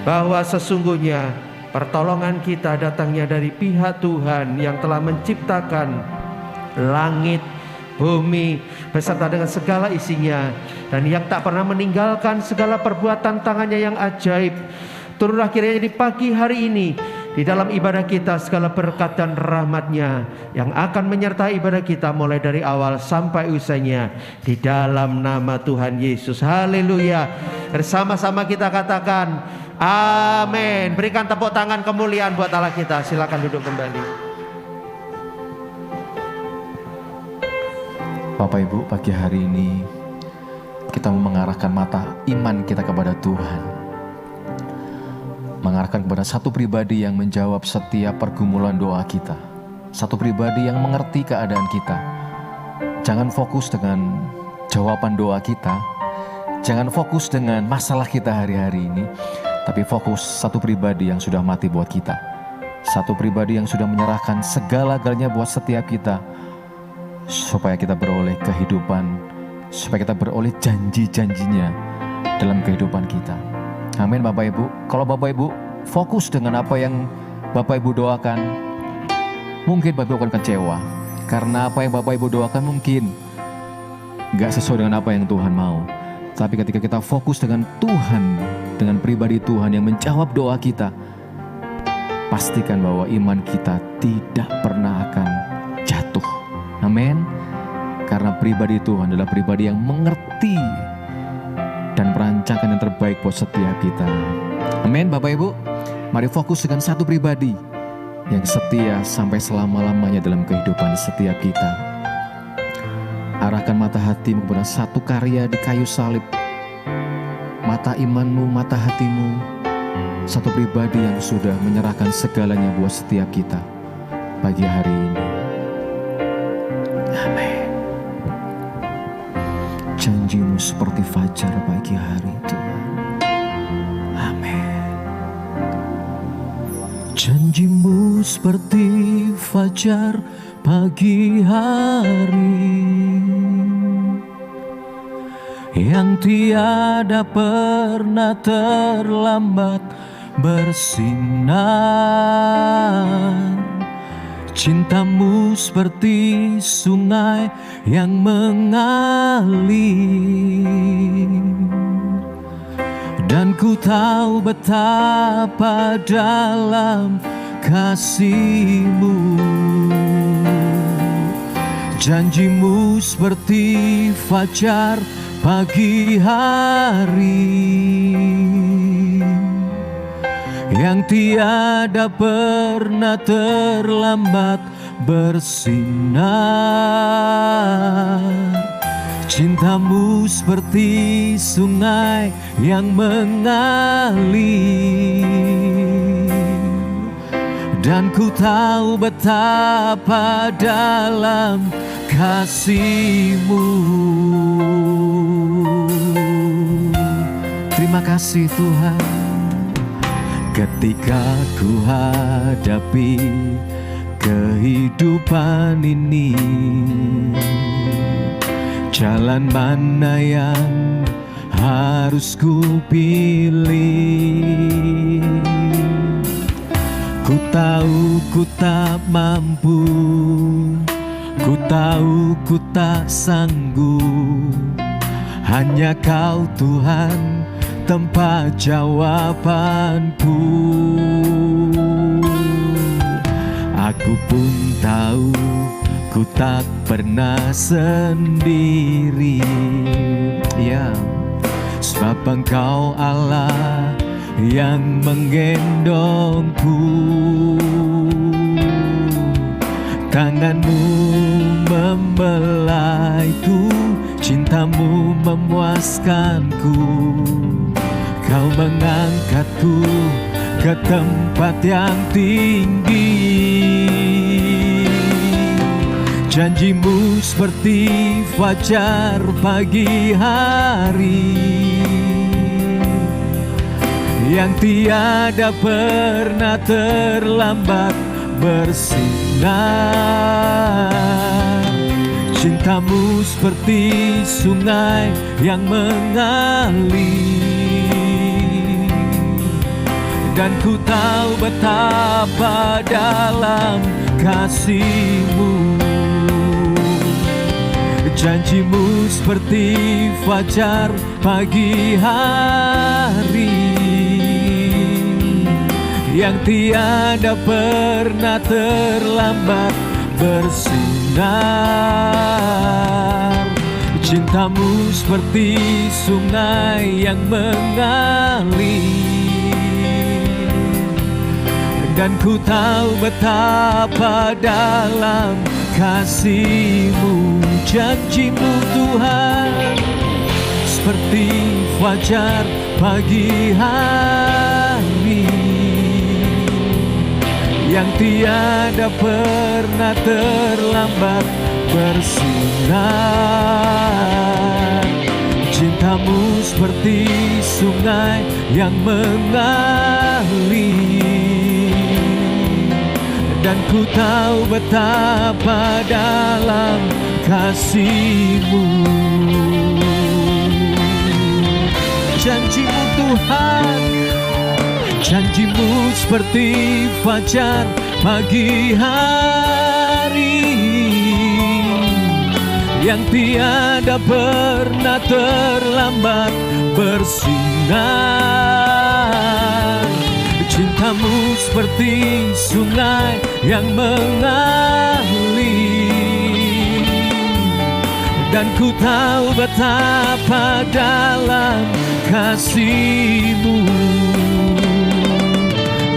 bahwa sesungguhnya pertolongan kita datangnya dari pihak Tuhan yang telah menciptakan langit, bumi, beserta dengan segala isinya, dan yang tak pernah meninggalkan segala perbuatan tangannya yang ajaib. Turunlah kiranya di pagi hari ini di dalam ibadah kita segala berkat dan rahmat-Nya yang akan menyertai ibadah kita mulai dari awal sampai usainya, di dalam nama Tuhan Yesus. Haleluya. Bersama-sama kita katakan amin. Berikan tepuk tangan kemuliaan buat Allah kita. Silakan duduk kembali. Bapak Ibu, pagi hari ini kita mau mengarahkan mata iman kita kepada Tuhan, mengarahkan kepada satu pribadi yang menjawab setiap pergumulan doa kita, satu pribadi yang mengerti keadaan kita. Jangan fokus dengan jawaban doa kita, jangan fokus dengan masalah kita hari-hari ini, tapi fokus satu pribadi yang sudah mati buat kita, satu pribadi yang sudah menyerahkan segala-galanya buat setiap kita, supaya kita beroleh kehidupan, supaya kita beroleh janji-janjinya dalam kehidupan kita. Amin Bapak Ibu. Kalau Bapak Ibu fokus dengan apa yang Bapak Ibu doakan, mungkin Bapak Ibu akan kecewa, karena apa yang Bapak Ibu doakan mungkin gak sesuai dengan apa yang Tuhan mau. Tapi ketika kita fokus dengan Tuhan, dengan pribadi Tuhan yang menjawab doa kita, pastikan bahwa iman kita tidak pernah akan jatuh. Amin. Karena pribadi Tuhan adalah pribadi yang mengerti dan merancangkan yang terbaik buat setiap kita. Amin Bapak Ibu. Mari fokus dengan satu pribadi yang setia sampai selama-lamanya dalam kehidupan setiap kita. Arahkan mata hatimu kepada satu karya di kayu salib. Mata imanmu, mata hatimu, satu pribadi yang sudah menyerahkan segalanya buat setiap kita pagi hari ini. Amin. Janjimu seperti fajar pagi hari Tuhan. Amin. Janjimu seperti fajar pagi hari, yang tiada pernah terlambat bersinar. Cintamu seperti sungai yang mengalir, dan ku tahu betapa dalam kasih-Mu. Janjimu seperti fajar pagi hari, yang tiada pernah terlambat bersinar. Cintamu seperti sungai yang mengalir, dan ku tahu betapa dalam kasih-Mu. Terima kasih Tuhan. Ketika ku hadapi kehidupan ini, jalan mana yang harus ku pilih? Ku tahu ku tak mampu, ku tahu ku tak sanggup. Hanya Kau Tuhan tempat jawabanku. Aku pun tahu ku tak pernah sendiri, ya, sebab Engkau Allah yang menggendongku. Tangan-Mu membelaiku, cinta-Mu memuaskanku. Kau mengangkatku ke tempat yang tinggi. Janji-Mu seperti fajar pagi hari, yang tiada pernah terlambat bersinar. Cinta-Mu seperti sungai yang mengalir, Dan ku tahu betapa dalam kasih-Mu. Janji-Mu seperti fajar pagi hari yang tiada pernah terlambat bersinar. Cinta-Mu seperti sungai yang mengalir, dan ku tahu betapa dalam kasih-Mu. Janji-Mu Tuhan seperti fajar pagi hari yang tiada pernah terlambat bersinar. Cinta-Mu seperti sungai yang mengalir, dan ku tahu betapa dalam kasih-Mu. Janji-Mu Tuhan, janji-Mu seperti fajar pagi hari yang tiada pernah terlambat bersinar. Cinta-Mu seperti sungai yang mengalir, dan ku tahu betapa dalam kasih-Mu.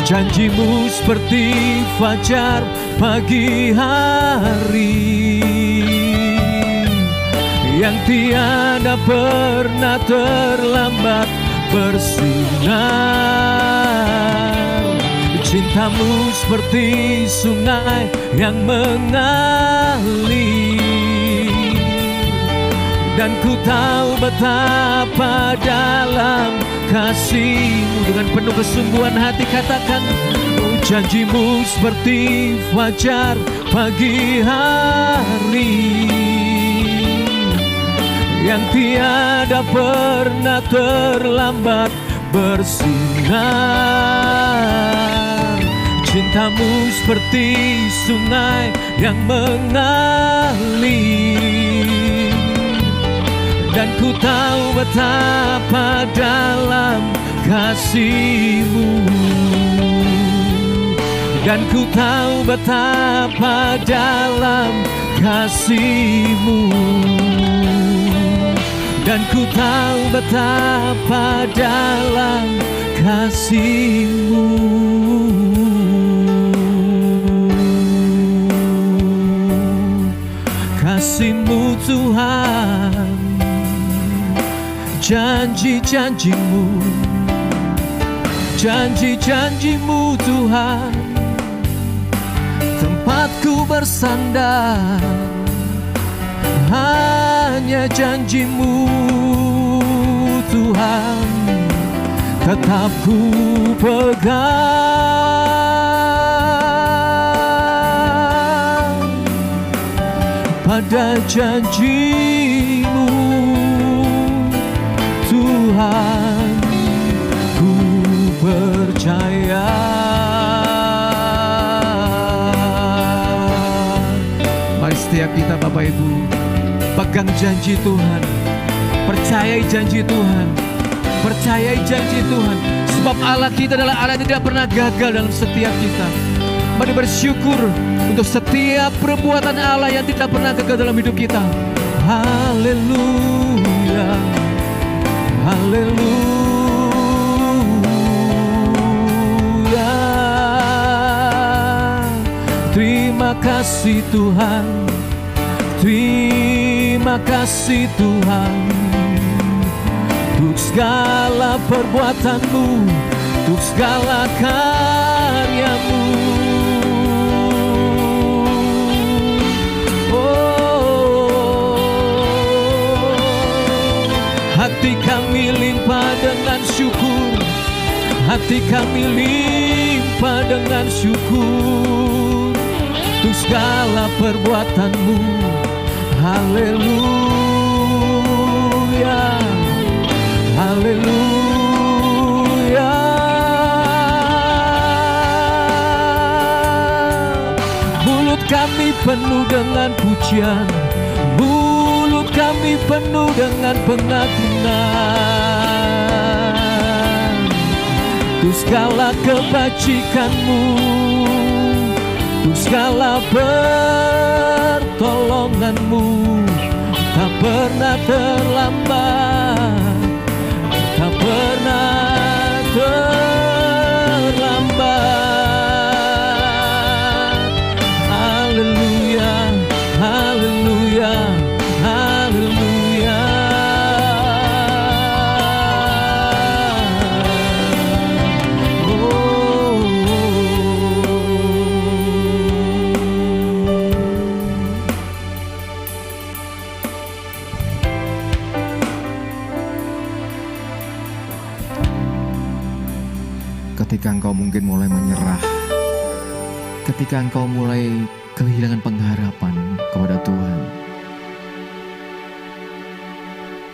Janji-Mu seperti fajar pagi hari yang tiada pernah terlambat bersinar. Cinta-Mu seperti sungai yang mengalir, dan ku tahu betapa dalam kasih-Mu. Dengan penuh kesungguhan hati katakan, oh, janji-Mu seperti fajar pagi hari yang tiada pernah terlambat bersinar. Cinta-Mu seperti sungai yang mengalir, dan ku tahu betapa dalam kasih-Mu. Dan ku tahu betapa dalam kasih-Mu. Dan ku tahu betapa dalam kasih-Mu. Kasih-Mu Tuhan, janji-janji-Mu, janji-janji-Mu Tuhan, tempatku bersandar. Hanya janji-Mu Tuhan, tetap ku pegang pada janji-Mu Tuhan, ku percaya. Mari setiap kita Bapak Ibu pegang janji Tuhan, percayai janji Tuhan, percayai janji Tuhan. Sebab Allah kita adalah Allah yang tidak pernah gagal dalam setiap kita. Mari bersyukur untuk setiap perbuatan Allah yang tidak pernah gagal dalam hidup kita. Haleluya, haleluya. Terima kasih Tuhan, terima kasih Tuhan, untuk segala perbuatan-Mu, untuk segala karya-Mu. Hati kami limpah dengan syukur, hati kami limpah dengan syukur, untuk segala perbuatan-Mu. Haleluya, haleluya. kami penuh dengan pujian, mulut kami penuh dengan pengagungan. Untuk segala kebajikan-Mu, untuk segala pertolongan-Mu, tak pernah terlambat, tak pernah terlambat. Haleluya, haleluya, haleluya. Ketika engkau mungkin mulai menyerah, ketika engkau mulai kehilangan pengharapan kepada Tuhan,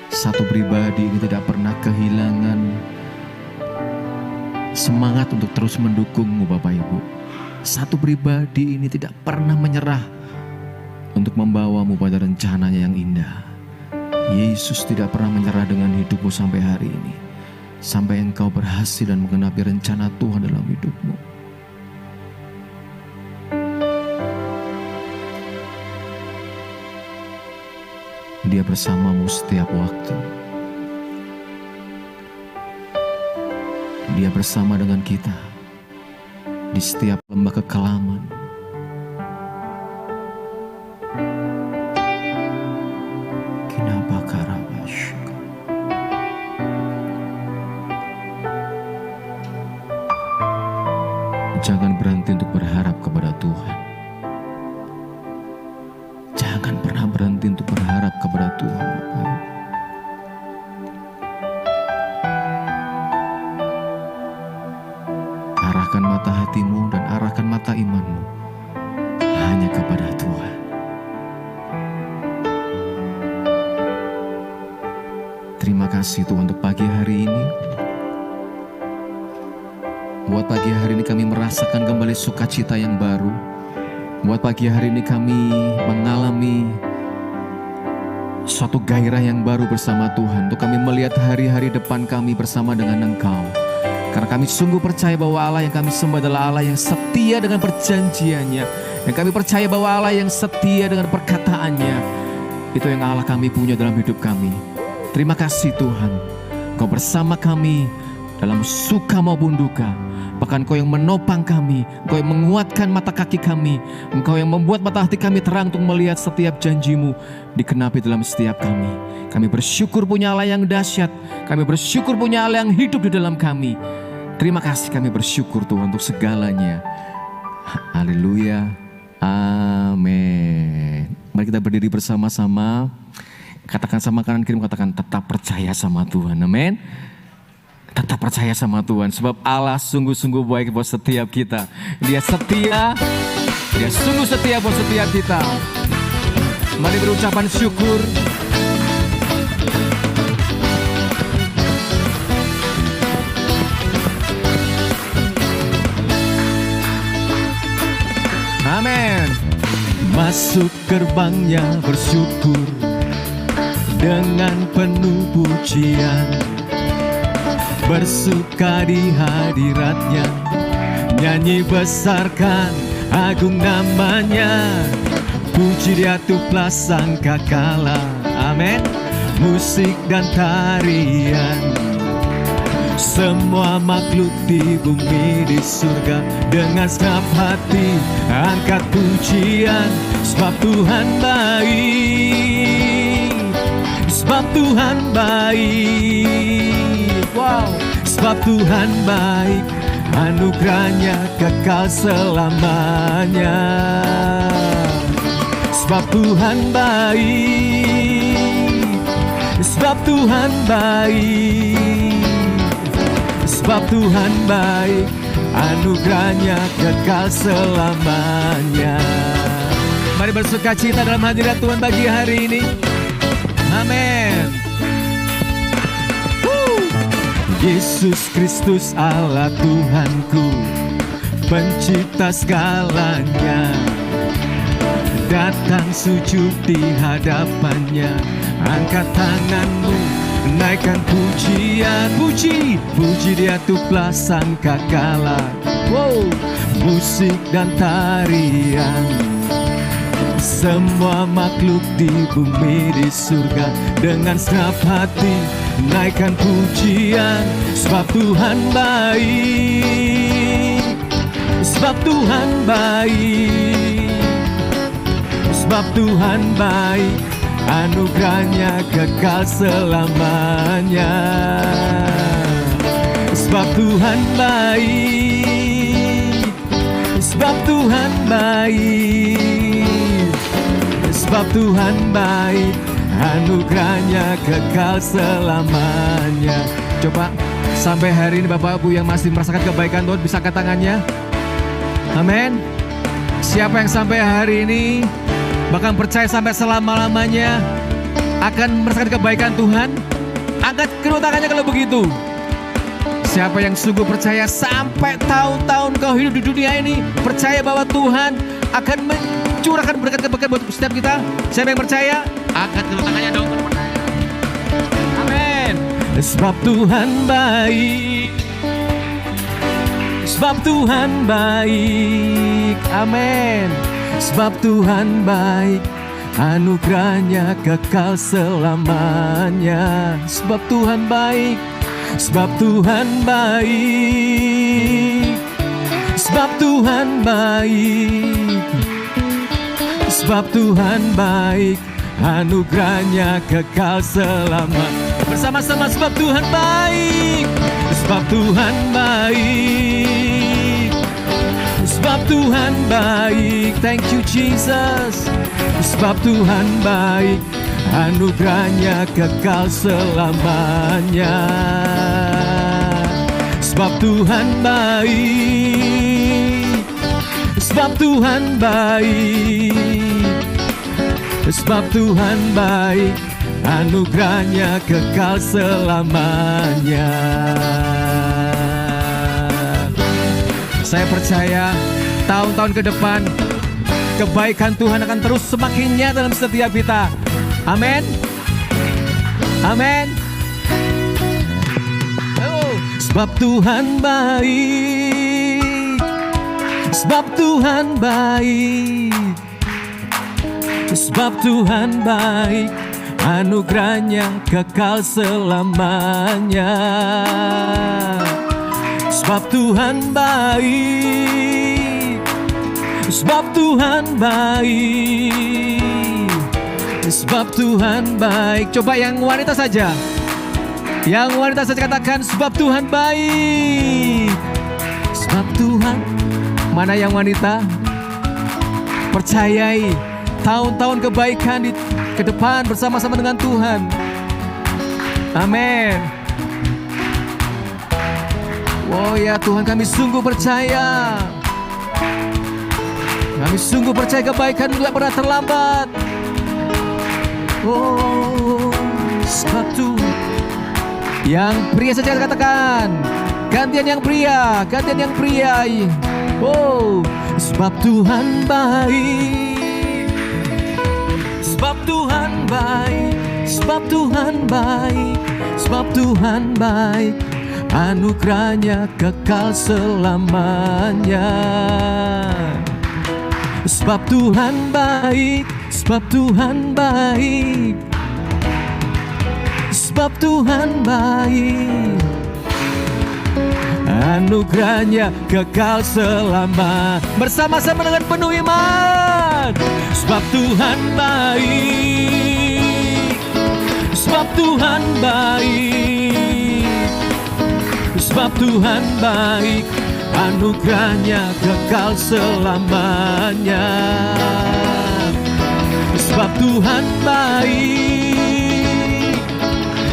satu pribadi ini tidak pernah kehilangan semangat untuk terus mendukungmu, Bapak Ibu. Satu pribadi ini tidak pernah menyerah untuk membawamu pada rencananya yang indah. Yesus tidak pernah menyerah dengan hidupmu sampai hari ini, sampai engkau berhasil dan menggenapi rencana Tuhan dalam hidupmu. Dia bersamamu setiap waktu. Dia bersama dengan kita di setiap lembah kekelaman. Kenapa Karabash? Jangan berhenti untuk berharap kepada Tuhan. Jangan pernah berhenti untuk berharap kepada Tuhan, Bapak Ibu. Arahkan mata hatimu dan arahkan mata imanmu hanya kepada Tuhan. Terima kasih Tuhan untuk pagi hari ini. Buat pagi hari ini kami merasakan kembali sukacita yang baru. Buat pagi hari ini kami mengalami suatu gairah yang baru bersama Tuhan. Untuk kami melihat hari-hari depan kami bersama dengan Engkau. Karena kami sungguh percaya bahwa Allah yang kami sembah adalah Allah yang setia dengan perjanjiannya. Dan kami percaya bahwa Allah yang setia dengan perkataannya. Itu yang Allah kami punya dalam hidup kami. Terima kasih Tuhan. Engkau bersama kami dalam suka maupun duka. Bahkan Engkau yang menopang kami, Engkau yang menguatkan mata kaki kami, Engkau yang membuat mata hati kami terang untuk melihat setiap janji-Mu dikenapi dalam setiap kami. Kami bersyukur punya Allah yang dahsyat, kami bersyukur punya Allah yang hidup di dalam kami. Terima kasih, kami bersyukur Tuhan untuk segalanya. Haleluya, amin. Mari kita berdiri bersama-sama. Katakan sama kanan kiri, katakan tetap percaya sama Tuhan, amin. Tetap percaya sama Tuhan, sebab Allah sungguh-sungguh baik buat setiap kita. Dia setia, Dia sungguh setia buat setiap kita. Mari berucapan syukur. Amin. Masuk gerbangnya bersyukur dengan penuh pujian, bersuka di hadiratnya, nyanyi besarkan agung namanya, puji dia tuplah sangkakala. Amin. Musik dan tarian, semua makhluk di bumi di surga, dengan segenap hati angkat pujian, sebab Tuhan baik, sebab Tuhan baik. Wow, sebab Tuhan baik, anugerahnya kekal selamanya. Sebab Tuhan baik, sebab Tuhan baik, sebab Tuhan baik, anugerahnya kekal selamanya. Mari bersukacita dalam hadirat Tuhan bagi hari ini. Amin. Yesus Kristus Allah Tuhanku, pencipta segalanya. datang sujud di hadapannya. Angkat tanganmu, naikkan pujian. Puji Dia tuklah sangkakala. Wow, musik dan tarian. Semua makhluk di bumi di surga, dengan senap hati naikkan pujian. Sebab Tuhan baik, sebab Tuhan baik, sebab Tuhan baik, anugerahnya kekal selamanya. Sebab Tuhan baik, sebab Tuhan baik, sebab Tuhan baik, anugerahnya kekal selamanya. Coba sampai hari ini Bapak Ibu yang masih merasakan kebaikan Tuhan bisa angkat tangannya. Amin. Siapa yang sampai hari ini bahkan percaya sampai selama-lamanya akan merasakan kebaikan Tuhan, angkat kedua tangannya kalau begitu. Siapa yang sungguh percaya sampai tahun-tahun kau hidup di dunia ini, percaya bahwa Tuhan akan mencurahkan berkat kebaikan buat setiap kita. Siapa yang percaya, angkat kedua tangannya dong. Amin. Sebab Tuhan baik, sebab Tuhan baik. Amin. Sebab Tuhan baik, anugerahnya kekal selamanya. Sebab Tuhan baik, sebab Tuhan baik, sebab Tuhan baik, sebab Tuhan baik, anugerahnya kekal selamanya. Bersama-sama, sebab Tuhan baik, sebab Tuhan baik, sebab Tuhan baik. Thank you Jesus. Sebab Tuhan baik, anugerahnya kekal selamanya. Sebab Tuhan baik, sebab Tuhan baik, sebab Tuhan baik, anugerahnya kekal selamanya. Saya percaya tahun-tahun ke depan kebaikan Tuhan akan terus semakin nyata dalam setiap kita. Amin. Amin. Oh. Sebab Tuhan baik, sebab Tuhan baik, sebab Tuhan baik, anugerahnya kekal selamanya. Sebab Tuhan baik, sebab Tuhan baik, sebab Tuhan baik. Coba yang wanita saja, yang wanita saja katakan sebab Tuhan baik, sebab Tuhan. Mana yang wanita? Percayai tahun-tahun kebaikan ke depan bersama-sama dengan Tuhan. Amin. Oh ya Tuhan, kami sungguh percaya, kami sungguh percaya kebaikan tidak pernah terlambat. Oh, sebab Tuhan. Yang pria saja katakan, gantian yang pria, gantian yang pria. Oh, sebab Tuhan baik, sebab Tuhan baik, sebab Tuhan baik, sebab Tuhan baik, anugerahnya kekal selamanya. Sebab Tuhan baik, sebab Tuhan baik, sebab Tuhan baik, anugerahnya kekal selama. Bersama-sama dengan penuh iman. Sebab Tuhan baik, sebab Tuhan baik, sebab Tuhan baik, anugerahnya kekal selamanya. Sebab Tuhan baik,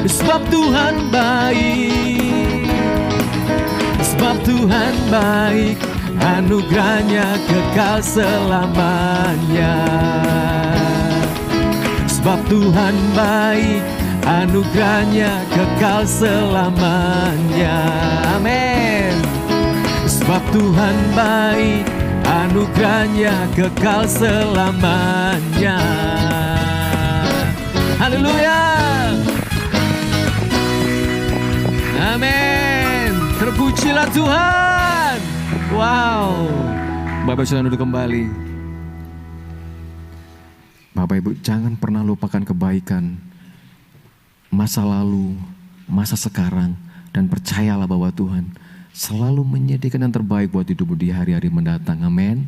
sebab Tuhan baik, sebab Tuhan baik, anugerahnya kekal selamanya. Sebab Tuhan baik, anugerahnya kekal selamanya. Amin. Sebab Tuhan baik, anugerahnya kekal selamanya. Haleluya. Amin. Terpujilah Tuhan. Wow. Bapak sudah duduk kembali. Bapak Ibu, jangan pernah lupakan kebaikan masa lalu, masa sekarang, dan percayalah bahwa Tuhan selalu menyediakan yang terbaik buat hidupmu di hari-hari mendatang. Amin.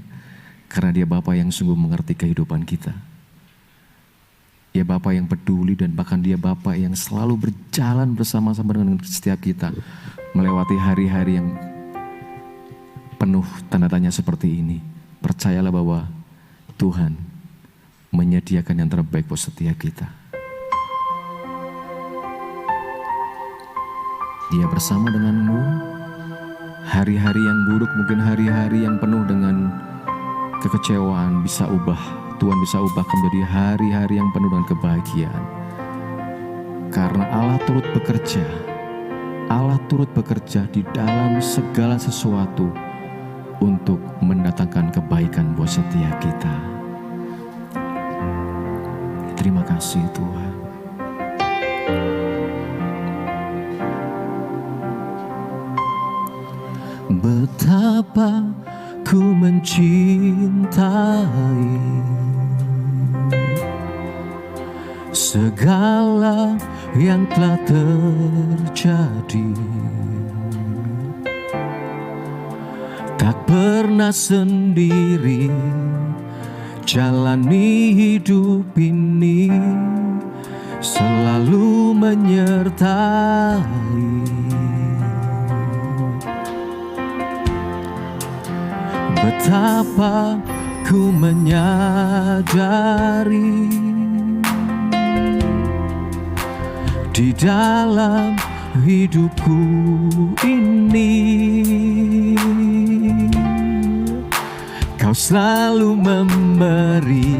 Karena Dia Bapa yang sungguh mengerti kehidupan kita. Dia Bapa yang peduli, dan bahkan Dia Bapa yang selalu berjalan bersama-sama dengan setiap kita melewati hari-hari yang penuh tanda tanya seperti ini. Percayalah bahwa Tuhan menyediakan yang terbaik buat setiap kita. Dia bersama denganmu. Hari-hari yang buruk, mungkin hari-hari yang penuh dengan kekecewaan, bisa Tuhan bisa ubahkan menjadi hari-hari yang penuh dengan kebahagiaan. Karena Allah turut bekerja di dalam segala sesuatu untuk mendatangkan kebaikan buat setiap kita. Terima kasih Tuhan. Betapa ku mencintai segala yang telah terjadi. Tak pernah sendiri jalani hidup ini, selalu menyertai. Betapa ku menyadari di dalam hidupku ini Kau selalu memberi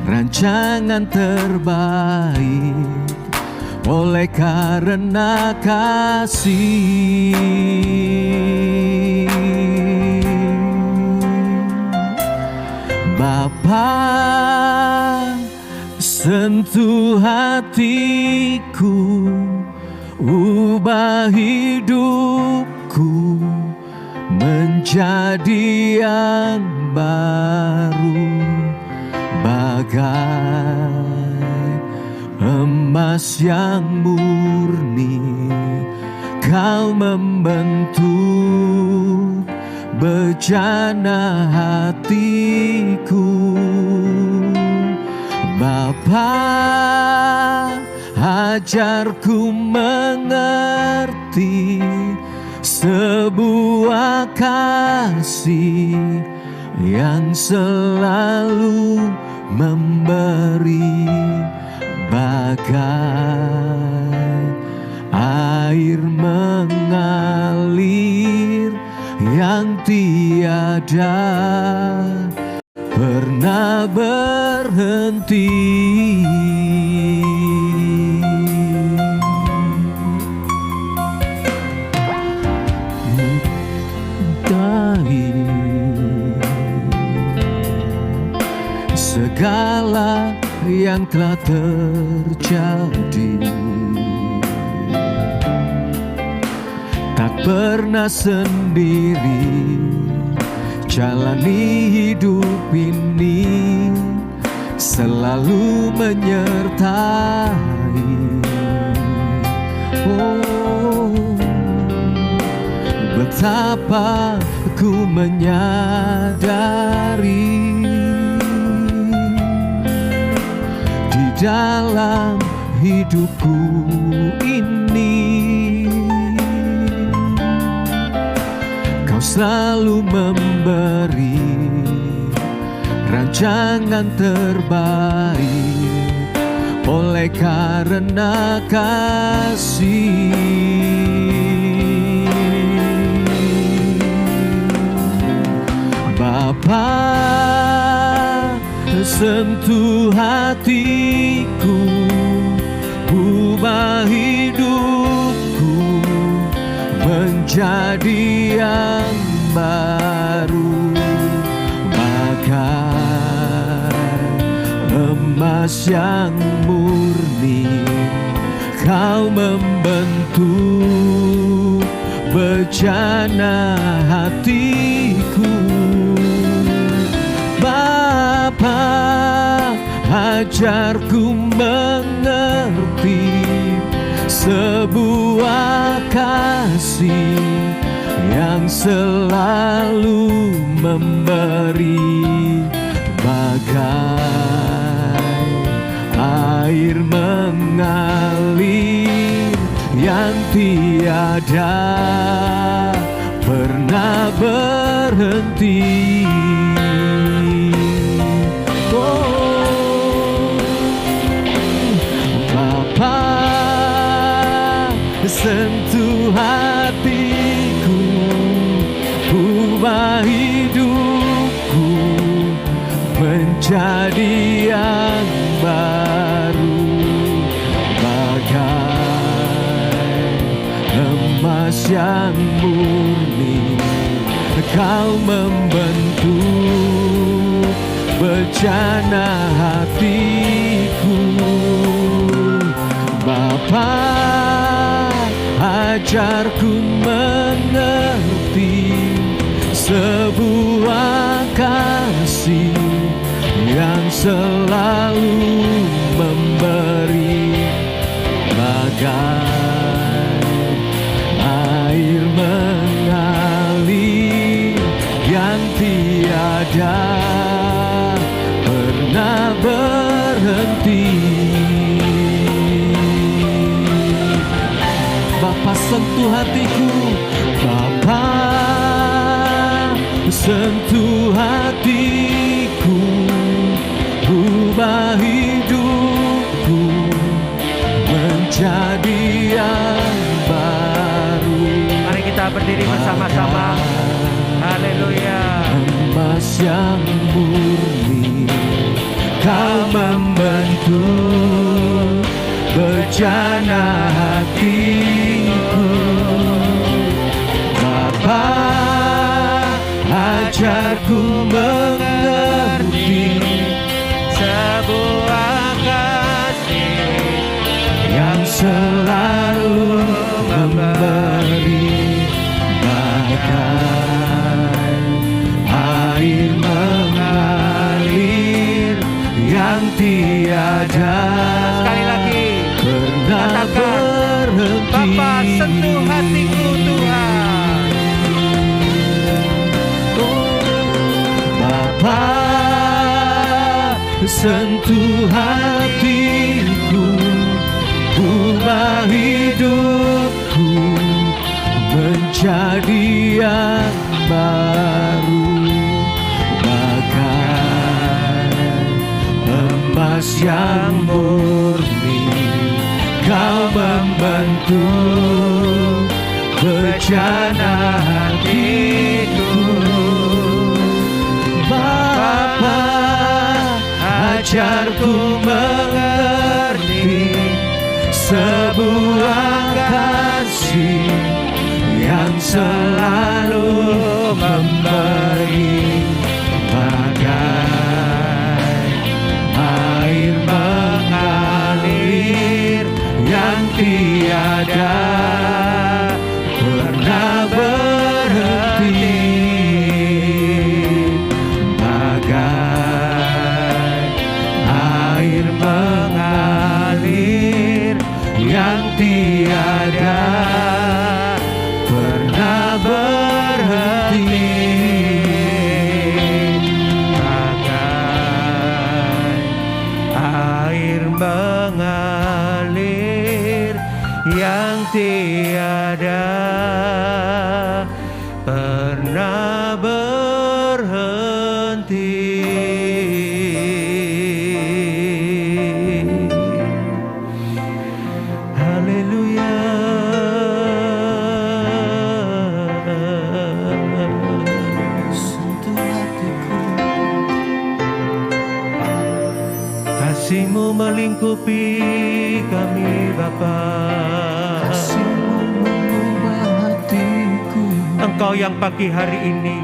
rancangan terbaik oleh karena kasih. Bapa, sentuh hatiku, ubah hidupku menjadi yang baru, bagai emas yang murni. Kau membentuk bejana hatiku. Bapa, ajarku mengerti sebuah kasih yang selalu memberi, bagai air mengalir yang tiada pernah berhenti. Segala yang telah terjadi, tak pernah sendiri jalani hidup ini, selalu menyertai. Oh, betapa ku menyadari di dalam hidupku ini Kau selalu memberi rancangan terbaik oleh karena kasih. Bapa, sentuh hatiku, ubah hidupku menjadi yang baru, bagai emas yang murni. Kau membentuk bejana hatiku. Bapa, ajarku mengerti sebuah kasih yang selalu memberi, bagai air mengalir yang tiada pernah berhenti. Bapa, sentuh hatiku, ubah hidupku menjadi yang baru, bagai emas yang murni. Kau membentuk bejana hatiku. Bapa, ajarku mengerti sebuah kasih yang selalu memberi, bagai air mengalir yang tiada pernah berhenti. Bapa, sentuh hatiku. Bapa, sentuh hatiku, ubah hidupku menjadi yang baru. Mari kita berdiri bersama-sama. Haleluya. Emas yang murni, Kau membentuk bejana hatiku. Bapa, ajarku mengerti Sebuah kasih yang selalu memberi, bagai air mengalir yang tiada sekali lagi pernah katakan, berhenti. Bapa, sentuh hatiku Tuhan. Bapa, sentuh hatiku, ubah hidupku menjadi yang baru, bagai emas yang murni. Kau membentuk bejana hatiku. Bapa, ajarku mengerti sebuah kasih yang selalu memberi, bagai air mengalir yang tiada pernah berhenti, bagai air mengalir yang tiada pernah berhenti, bagai air mengalir yang tiada pernah berhenti. Haleluya. Sentuh hatiku. Kasih-Mu melingkupi kami Bapa. Kasih-Mu mengubah hatiku. Engkau yang pagi hari ini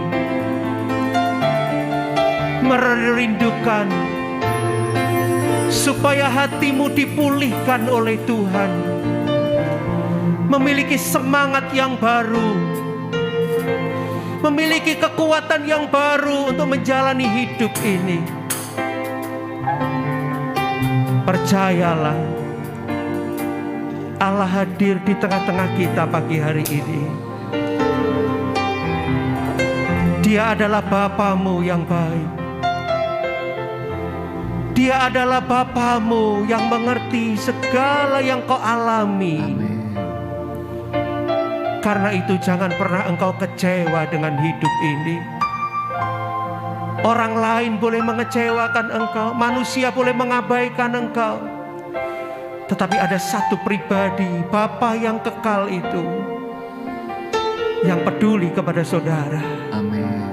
merindukan supaya hatimu dipulihkan oleh Tuhan, memiliki semangat yang baru, memiliki kekuatan yang baru untuk menjalani hidup ini. Percayalah, Allah hadir di tengah-tengah kita pagi hari ini. Dia adalah Bapamu yang baik. Dia adalah Bapamu yang mengerti segala yang kau alami. Amin. Karena itu jangan pernah engkau kecewa dengan hidup ini. Orang lain boleh mengecewakan engkau, manusia boleh mengabaikan engkau, tetapi ada satu pribadi, Bapa yang kekal itu, yang peduli kepada saudara. Amin.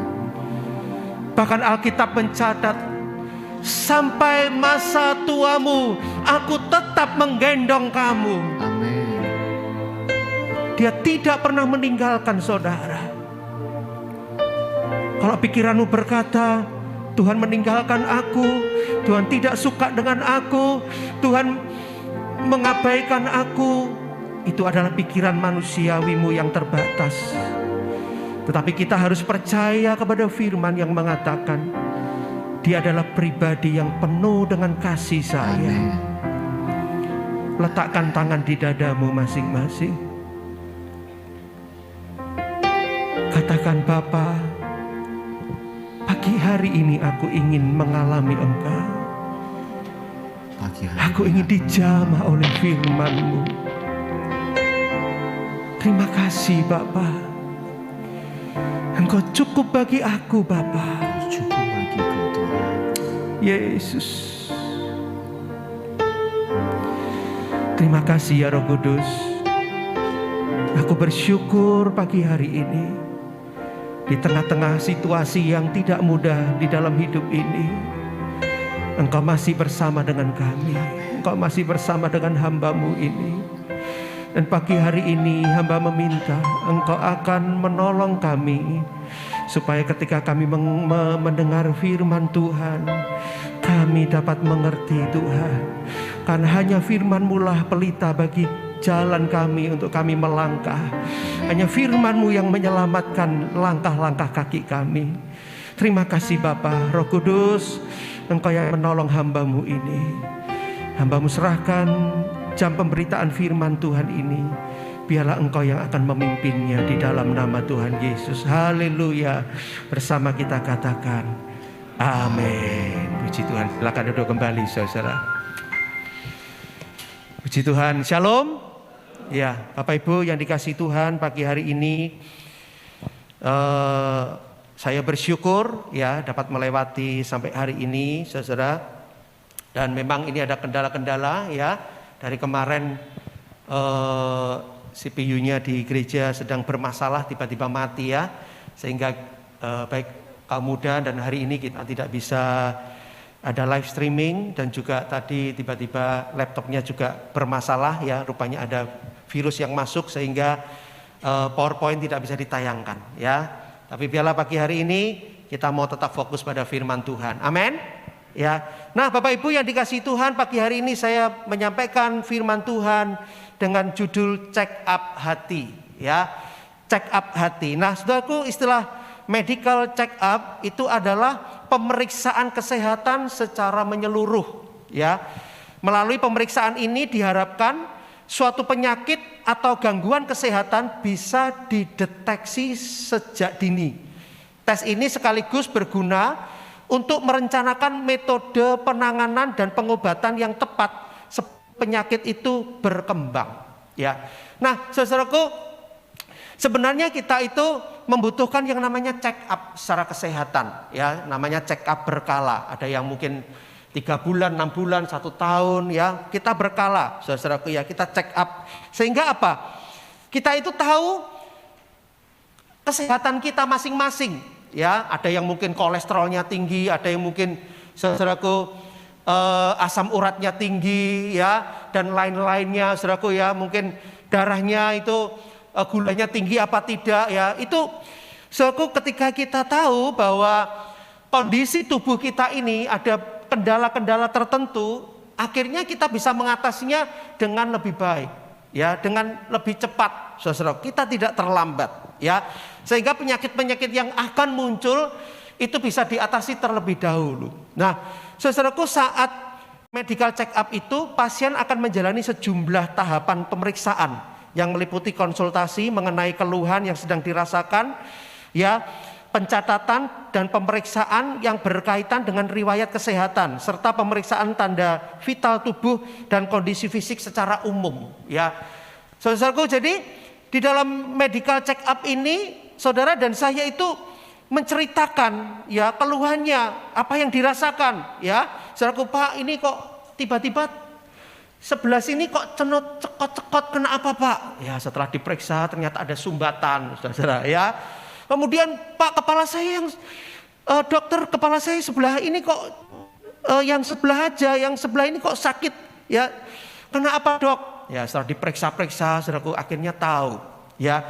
Bahkan Alkitab mencatat, sampai masa tuamu aku tetap menggendong kamu. Amin. Dia tidak pernah meninggalkan saudara. Kalau pikiranmu berkata, Tuhan meninggalkan aku, Tuhan tidak suka dengan aku, Tuhan mengabaikan aku, itu adalah pikiran manusiawimu yang terbatas. Tetapi kita harus percaya kepada firman yang mengatakan, Dia adalah pribadi yang penuh dengan kasih sayang. Letakkan tangan di dadamu masing-masing. Katakan, Bapa, pagi hari ini aku ingin mengalami Engkau. Aku ingin dijamah oleh firman-Mu. Terima kasih Bapa. Engkau cukup bagi aku Bapa. Cukup bagiku Tuhan. Yesus. Terima kasih ya Roh Kudus. Aku bersyukur pagi hari ini, di tengah-tengah situasi yang tidak mudah di dalam hidup ini, Engkau masih bersama dengan kami. Engkau masih bersama dengan hamba-Mu ini. Dan pagi hari ini hamba meminta Engkau akan menolong kami, supaya ketika kami mendengar firman Tuhan, kami dapat mengerti Tuhan. Karena hanya firman-Mu lah pelita bagi jalan kami untuk kami melangkah. Hanya firman-Mu yang menyelamatkan langkah-langkah kaki kami. Terima kasih Bapa. Roh Kudus, Engkau yang menolong hamba-Mu ini. Hamba-Mu serahkan jam pemberitaan firman Tuhan ini. Biarlah Engkau yang akan memimpinnya di dalam nama Tuhan Yesus. Haleluya. Bersama kita katakan amin. Puji Tuhan. Silakan duduk kembali saudara. Puji Tuhan. Shalom. Ya, Bapak Ibu yang dikasihi Tuhan, pagi hari ini saya bersyukur ya dapat melewati sampai hari ini saudara. Dan memang ini ada kendala-kendala ya. Dari kemarin CPU-nya di gereja sedang bermasalah, tiba-tiba mati ya. Sehingga baik kaum muda dan hari ini kita tidak bisa ada live streaming. Dan juga tadi tiba-tiba laptopnya juga bermasalah ya. Rupanya ada virus yang masuk sehingga PowerPoint tidak bisa ditayangkan ya. Tapi biarlah pagi hari ini kita mau tetap fokus pada firman Tuhan. Amin. Ya. Nah, Bapak Ibu yang dikasihi Tuhan, pagi hari ini saya menyampaikan firman Tuhan dengan judul check up hati, ya. Check up hati. Nah, saudaraku, istilah medical check up itu adalah pemeriksaan kesehatan secara menyeluruh, ya. Melalui pemeriksaan ini diharapkan suatu penyakit atau gangguan kesehatan bisa dideteksi sejak dini. Tes ini sekaligus berguna untuk merencanakan metode penanganan dan pengobatan yang tepat penyakit itu berkembang. Ya, nah, saudaraku, sebenarnya kita itu membutuhkan yang namanya check up secara kesehatan. Ya, namanya check up berkala. Ada yang mungkin 3 bulan, 6 bulan, 1 tahun. Ya, kita berkala, saudaraku ya, kita check up. Sehingga apa? Kita itu tahu kesehatan kita masing-masing. Ya, ada yang mungkin kolesterolnya tinggi, ada yang mungkin saudaraku asam uratnya tinggi ya, dan lain-lainnya saudaraku ya, mungkin darahnya itu gulanya tinggi apa tidak ya. Itu saudaraku, ketika kita tahu bahwa kondisi tubuh kita ini ada kendala-kendala tertentu, akhirnya kita bisa mengatasinya dengan lebih baik, ya, dengan lebih cepat, saudara. Kita tidak terlambat, ya, sehingga penyakit-penyakit yang akan muncul itu bisa diatasi terlebih dahulu. Nah, saudaraku, saat medical check up itu pasien akan menjalani sejumlah tahapan pemeriksaan yang meliputi konsultasi mengenai keluhan yang sedang dirasakan, ya, pencatatan dan pemeriksaan yang berkaitan dengan riwayat kesehatan serta pemeriksaan tanda vital tubuh dan kondisi fisik secara umum, ya. Saudaraku, jadi di dalam medical check up ini saudara dan saya itu menceritakan, ya, keluhannya, apa yang dirasakan, ya. Saudaraku, Pak, ini kok tiba-tiba sebelah sini kok cekot-cekot, kena apa, Pak? Ya, setelah diperiksa ternyata ada sumbatan, saudara, ya. Kemudian, Pak, kepala saya yang dokter, kepala saya sebelah ini kok yang sebelah aja, yang sebelah ini kok sakit, ya. Kena apa, Dok? Ya, setelah diperiksa-periksa, saudaraku, akhirnya tahu, ya.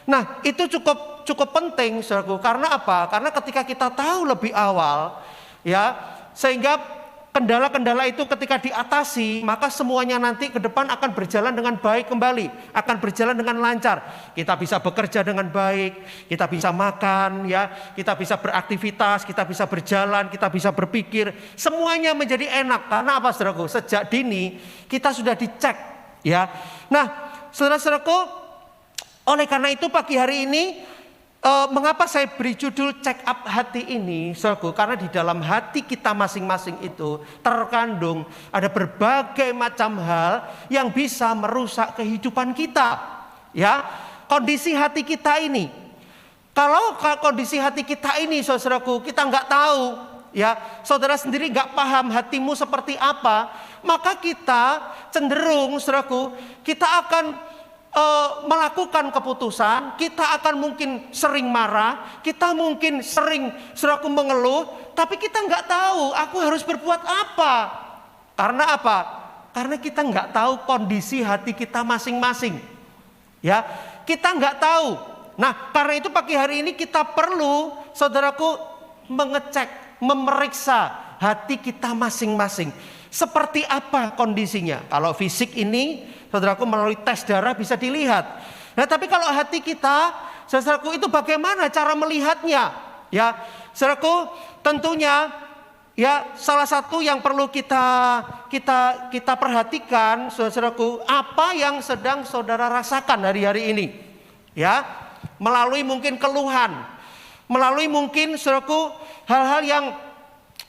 Nah, itu cukup penting, saudaraku. Karena apa? Karena ketika kita tahu lebih awal, ya, sehingga kendala-kendala itu ketika diatasi, maka semuanya nanti ke depan akan berjalan dengan baik kembali, akan berjalan dengan lancar. Kita bisa bekerja dengan baik, kita bisa makan, ya, kita bisa beraktivitas, kita bisa berjalan, kita bisa berpikir, semuanya menjadi enak. Karena apa, saudaraku? Sejak dini kita sudah dicek, ya. Nah, saudara-saudaraku, oleh karena itu pagi hari ini mengapa saya beri judul check up hati ini, saudaraku? Karena di dalam hati kita masing-masing itu terkandung ada berbagai macam hal yang bisa merusak kehidupan kita, ya. Kondisi hati kita ini, kalau kondisi hati kita ini, saudaraku, kita nggak tahu, ya, saudara sendiri nggak paham hatimu seperti apa, maka kita cenderung, saudaraku, kita akan melakukan keputusan, kita akan mungkin sering marah, kita mungkin sering, saudaraku, mengeluh, tapi kita nggak tahu aku harus berbuat apa. Karena apa? Karena kita nggak tahu kondisi hati kita masing-masing, ya. Kita nggak tahu. Nah, karena itu pagi hari ini kita perlu, saudaraku, mengecek, memeriksa hati kita masing-masing. Seperti apa kondisinya? Kalau fisik ini, saudaraku, melalui tes darah bisa dilihat. Nah, tapi kalau hati kita, saudaraku, itu bagaimana cara melihatnya? Ya, saudaraku, tentunya, ya, salah satu yang perlu kita perhatikan, saudaraku, apa yang sedang saudara rasakan hari-hari ini, ya, melalui mungkin keluhan, melalui mungkin, saudaraku, hal-hal yang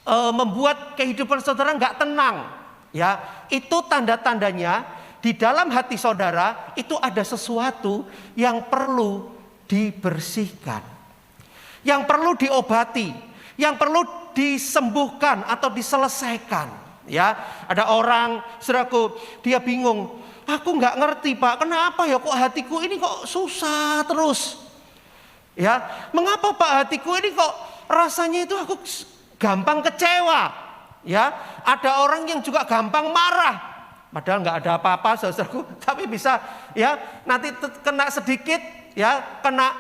membuat kehidupan saudara nggak tenang, ya. Itu tanda-tandanya di dalam hati saudara itu ada sesuatu yang perlu dibersihkan, yang perlu diobati, yang perlu disembuhkan atau diselesaikan, ya. Ada orang, saudaraku, dia bingung, aku nggak ngerti, Pak, kenapa ya kok hatiku ini kok susah terus, ya. Mengapa, Pak, hatiku ini kok rasanya itu aku gampang kecewa, ya. Ada orang yang juga gampang marah, padahal nggak ada apa-apa, saudaraku, tapi bisa, ya, nanti kena sedikit, ya, kena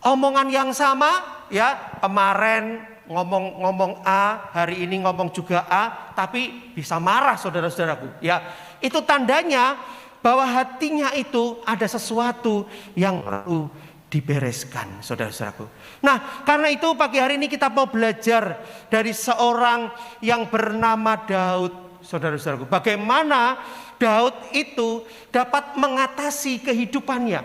omongan yang sama, ya, kemarin ngomong A, hari ini ngomong juga A, tapi bisa marah, saudara-saudaraku, ya. Itu tandanya bahwa hatinya itu ada sesuatu yang perlu dibereskan, saudara-saudaraku. Nah, karena itu pagi hari ini kita mau belajar dari seorang yang bernama Daud, saudara-saudaraku. Bagaimana Daud itu dapat mengatasi kehidupannya.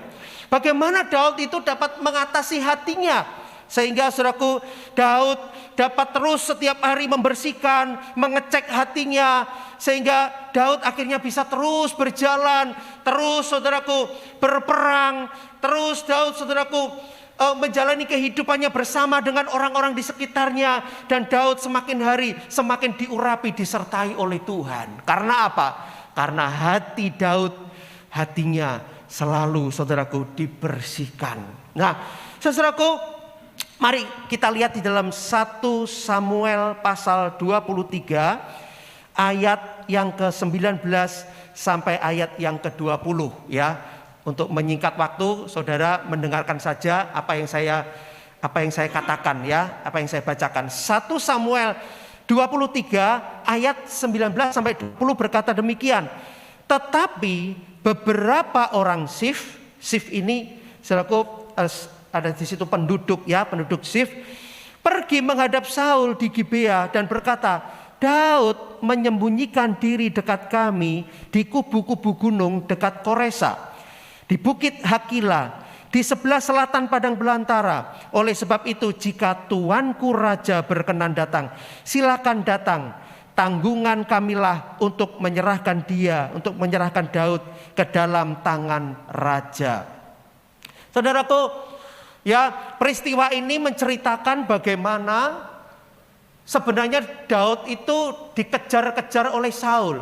Bagaimana Daud itu dapat mengatasi hatinya. Sehingga, saudaraku, Daud dapat terus setiap hari membersihkan, mengecek hatinya. Sehingga Daud akhirnya bisa terus berjalan, terus, saudaraku, berperang. Terus Daud, saudaraku, menjalani kehidupannya bersama dengan orang-orang di sekitarnya. Dan Daud semakin hari semakin diurapi, disertai oleh Tuhan. Karena apa? Karena hati Daud, hatinya selalu, saudaraku, dibersihkan. Nah, saudaraku, mari kita lihat di dalam 1 Samuel pasal 23 ayat yang ke-19 sampai ayat yang ke-20, ya. Untuk menyingkat waktu, saudara mendengarkan saja apa yang saya katakan ya, apa yang saya bacakan. 1 Samuel 23 ayat 19 sampai 20 berkata demikian. Tetapi beberapa orang Sif ini, saudaraku, ada di situ penduduk Sif, pergi menghadap Saul di Gibea dan berkata, Daud menyembunyikan diri dekat kami di kubu-kubu gunung dekat Koresa, di bukit Hakila, di sebelah selatan padang belantara. Oleh sebab itu, jika tuanku raja berkenan datang, silakan datang. Tanggungan kamilah untuk menyerahkan Daud ke dalam tangan raja. Saudaraku, ya, peristiwa ini menceritakan bagaimana sebenarnya Daud itu dikejar-kejar oleh Saul.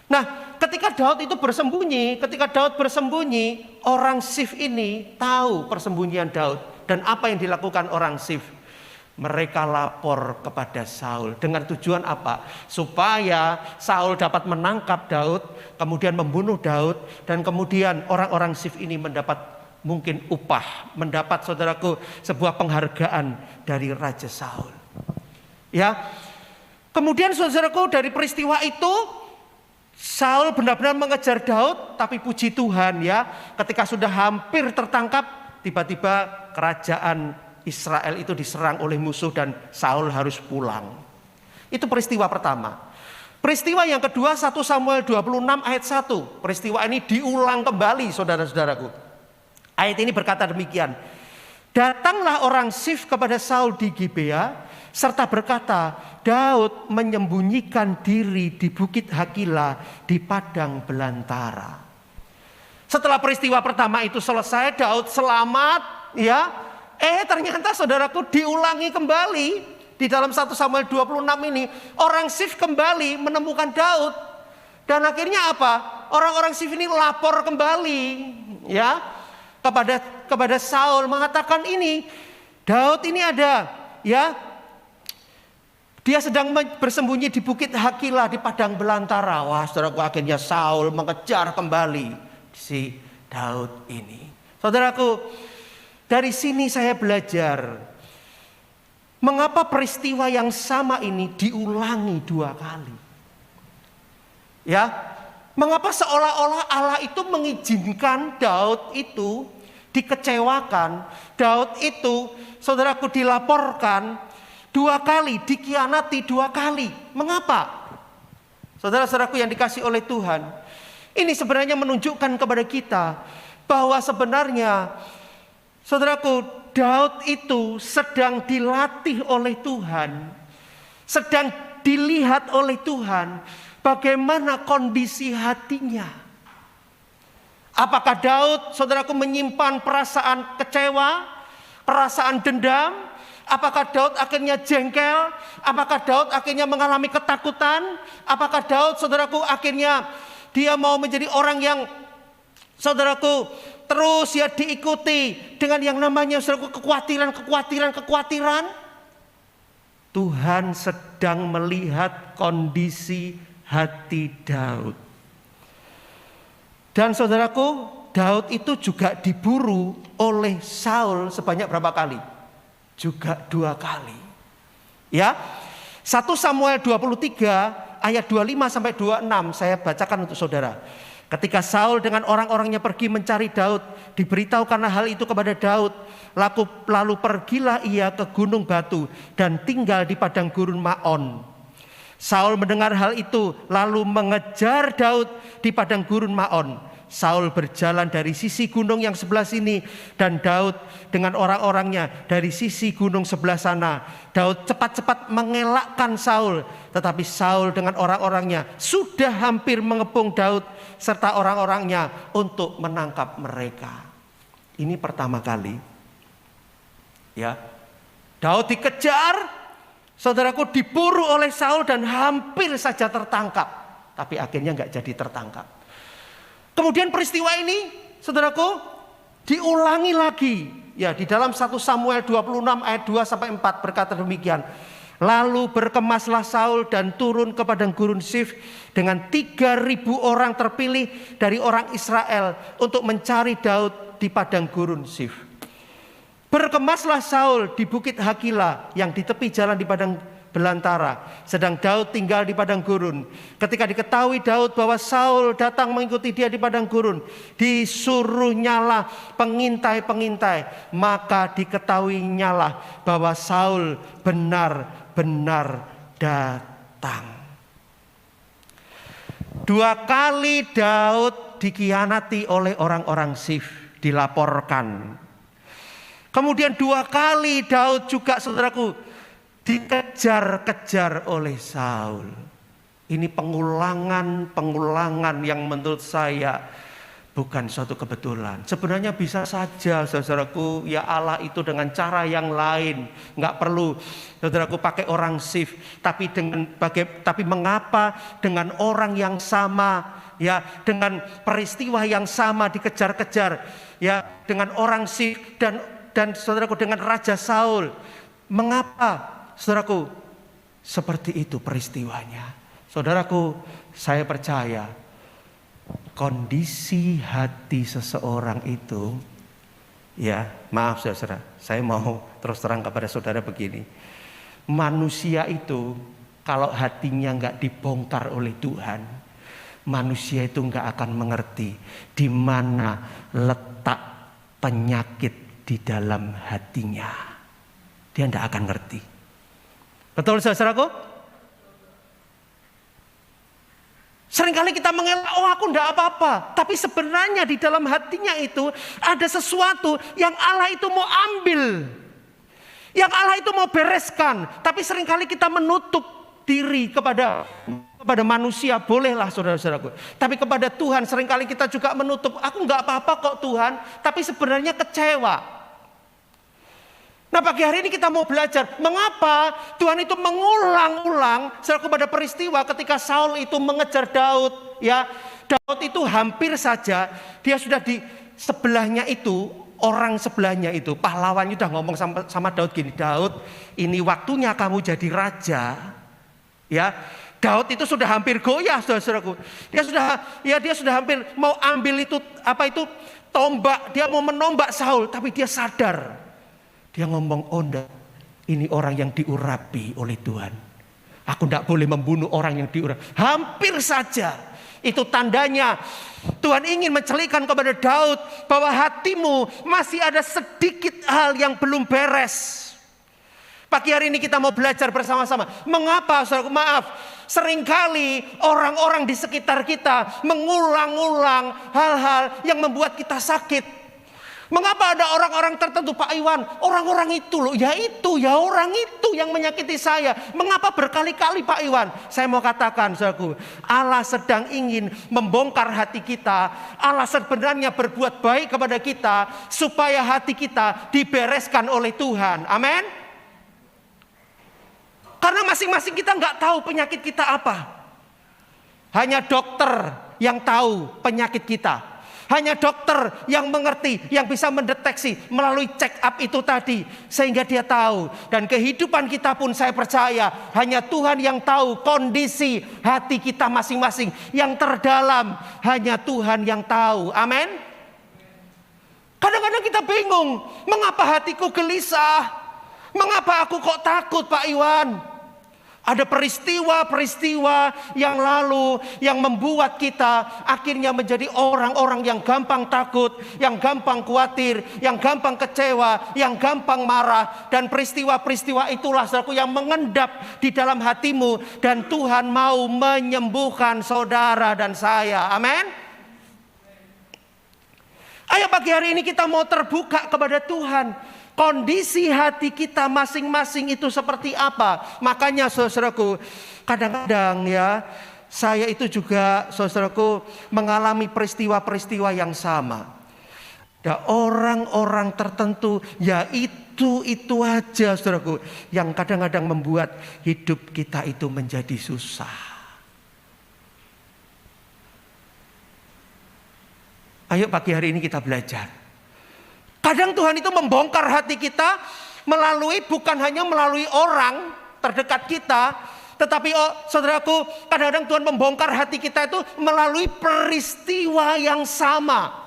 Nah, ketika Daud bersembunyi, orang Sif ini tahu persembunyian Daud. Dan apa yang dilakukan orang Sif? Mereka lapor kepada Saul. Dengan tujuan apa? Supaya Saul dapat menangkap Daud, kemudian membunuh Daud, dan kemudian orang-orang Sif ini mendapat mungkin upah, mendapat, saudaraku, sebuah penghargaan dari Raja Saul. Ya, kemudian saudaraku, dari peristiwa itu Saul benar-benar mengejar Daud, tapi puji Tuhan ya, ketika sudah hampir tertangkap, tiba-tiba kerajaan Israel itu diserang oleh musuh dan Saul harus pulang. Itu peristiwa pertama. Peristiwa yang kedua, 1 Samuel 26 ayat 1. Peristiwa ini diulang kembali, saudara-saudaraku. Ayat ini berkata demikian. Datanglah orang Sif kepada Saul di Gibea, serta berkata, Daud menyembunyikan diri di bukit Hakila di padang belantara. Setelah peristiwa pertama itu selesai, Daud selamat, ya. Ternyata saudaraku, diulangi kembali di dalam 1 Samuel 26 ini. Orang Sif kembali menemukan Daud, dan akhirnya apa? Orang-orang Sif ini lapor kembali, ya, kepada Saul, mengatakan ini Daud ini ada, ya, dia sedang bersembunyi di bukit Hakila di padang belantara. Wah, saudaraku, akhirnya Saul mengejar kembali si Daud ini. Saudaraku, dari sini saya belajar mengapa peristiwa yang sama ini diulangi 2 kali. Ya, mengapa seolah-olah Allah itu mengizinkan Daud itu dikecewakan, Daud itu, saudaraku, dilaporkan 2 kali, dikhianati 2 kali. Mengapa? Saudara-saudaraku yang dikasih oleh Tuhan, ini sebenarnya menunjukkan kepada kita bahwa sebenarnya, saudaraku, Daud itu sedang dilatih oleh Tuhan, sedang dilihat oleh Tuhan bagaimana kondisi hatinya. Apakah Daud, saudaraku, menyimpan perasaan kecewa, perasaan dendam? Apakah Daud akhirnya jengkel? Apakah Daud akhirnya mengalami ketakutan? Apakah Daud, saudaraku, akhirnya dia mau menjadi orang yang, saudaraku, terus ya diikuti dengan yang namanya, saudaraku, kekhawatiran? Tuhan sedang melihat kondisi hati Daud. Dan saudaraku, Daud itu juga diburu oleh Saul sebanyak berapa kali? Juga 2 kali. Ya. 1 Samuel 23 ayat 25 sampai 26 saya bacakan untuk saudara. Ketika Saul dengan orang-orangnya pergi mencari Daud, diberitahukanlah hal itu kepada Daud. Lalu pergilah ia ke gunung batu dan tinggal di padang gurun Maon. Saul mendengar hal itu lalu mengejar Daud di padang gurun Maon. Saul berjalan dari sisi gunung yang sebelah sini dan Daud dengan orang-orangnya dari sisi gunung sebelah sana. Daud cepat-cepat mengelakkan Saul, tetapi Saul dengan orang-orangnya sudah hampir mengepung Daud serta orang-orangnya untuk menangkap mereka. Ini pertama kali. Ya. Daud dikejar, saudaraku, diburu oleh Saul dan hampir saja tertangkap, tapi akhirnya enggak jadi tertangkap. Kemudian peristiwa ini, saudaraku, diulangi lagi. Ya, di dalam 1 Samuel 26 ayat 2 sampai 4 berkata demikian. Lalu berkemaslah Saul dan turun ke padang gurun Sif dengan 3.000 orang terpilih dari orang Israel untuk mencari Daud di padang gurun Sif. Berkemaslah Saul di bukit Hakila yang di tepi jalan di padang belantara, sedang Daud tinggal di padang gurun. Ketika diketahui Daud bahwa Saul datang mengikuti dia di padang gurun, disuruhnyalah pengintai-pengintai, maka diketahuinyalah bahwa Saul benar-benar datang. 2 kali Daud dikhianati oleh orang-orang Sif, dilaporkan. Kemudian 2 kali Daud juga, saudaraku, dikejar-kejar oleh Saul. Ini pengulangan yang menurut saya bukan suatu kebetulan. Sebenarnya bisa saja, saudaraku, ya Allah itu dengan cara yang lain. Nggak perlu, saudaraku, pakai orang Sif. Tapi mengapa dengan orang yang sama, ya, dengan peristiwa yang sama dikejar-kejar, ya, dengan orang Sif dan saudaraku dengan Raja Saul. Mengapa, saudaraku, seperti itu peristiwanya? Saudaraku, saya percaya kondisi hati seseorang itu, ya, maaf saudara, saya mau terus terang kepada saudara begini. Manusia itu kalau hatinya nggak dibongkar oleh Tuhan, manusia itu nggak akan mengerti di mana letak penyakit di dalam hatinya. Dia tidak akan ngerti. Betul saudaraku? Seringkali kita mengelak, aku tidak apa-apa. Tapi sebenarnya di dalam hatinya itu ada sesuatu yang Allah itu mau ambil, yang Allah itu mau bereskan. Tapi seringkali kita menutup diri kepada manusia. Bolehlah saudara-saudaraku. Tapi kepada Tuhan seringkali kita juga menutup. Aku nggak apa-apa kok Tuhan. Tapi sebenarnya kecewa. Nah, pagi hari ini kita mau belajar mengapa Tuhan itu mengulang-ulang kepada peristiwa ketika Saul itu mengejar Daud, ya. Daud itu hampir saja dia sudah di sebelahnya itu, orang sebelahnya itu pahlawannya sudah ngomong sama Daud gini, Daud, ini waktunya kamu jadi raja. Ya. Daud itu sudah hampir goyah, saudaraku. Dia sudah hampir mau ambil itu tombak, dia mau menombak Saul, tapi dia sadar. Dia ngomong, oh enggak, ini orang yang diurapi oleh Tuhan. Aku enggak boleh membunuh orang yang diurapi. Hampir saja. Itu tandanya Tuhan ingin mencelikan kepada Daud bahwa hatimu masih ada sedikit hal yang belum beres. Pagi hari ini kita mau belajar bersama-sama. Mengapa, saudaraku, maaf, seringkali orang-orang di sekitar kita mengulang-ulang hal-hal yang membuat kita sakit. Mengapa ada orang-orang tertentu, Pak Iwan, orang-orang itu loh, ya orang itu yang menyakiti saya. Mengapa berkali-kali, Pak Iwan? Saya mau katakan, saudaraku, Allah sedang ingin membongkar hati kita. Allah sebenarnya berbuat baik kepada kita supaya hati kita dibereskan oleh Tuhan. Amin. Karena masing-masing kita nggak tahu penyakit kita apa. Hanya dokter yang tahu penyakit kita. Hanya dokter yang mengerti, yang bisa mendeteksi melalui check up itu tadi. Sehingga dia tahu. Dan kehidupan kita pun saya percaya hanya Tuhan yang tahu kondisi hati kita masing-masing. Yang terdalam hanya Tuhan yang tahu. Amin. Kadang-kadang kita bingung. Mengapa hatiku gelisah? Mengapa aku kok takut, Pak Iwan? Ada peristiwa-peristiwa yang lalu yang membuat kita akhirnya menjadi orang-orang yang gampang takut, yang gampang khawatir, yang gampang kecewa, yang gampang marah. Dan peristiwa-peristiwa itulah, saudaraku, yang mengendap di dalam hatimu. Dan Tuhan mau menyembuhkan saudara dan saya. Amin. Ayo pagi hari ini kita mau terbuka kepada Tuhan. Kondisi hati kita masing-masing itu seperti apa? Makanya saudaraku, kadang-kadang ya, saya itu juga, saudaraku, mengalami peristiwa-peristiwa yang sama. Ada orang-orang tertentu, ya itu aja, saudaraku, yang kadang-kadang membuat hidup kita itu menjadi susah. Ayo pagi hari ini kita belajar. Kadang Tuhan itu membongkar hati kita bukan hanya melalui orang, terdekat kita. Tetapi saudaraku, kadang-kadang Tuhan membongkar hati kita itu melalui peristiwa yang sama.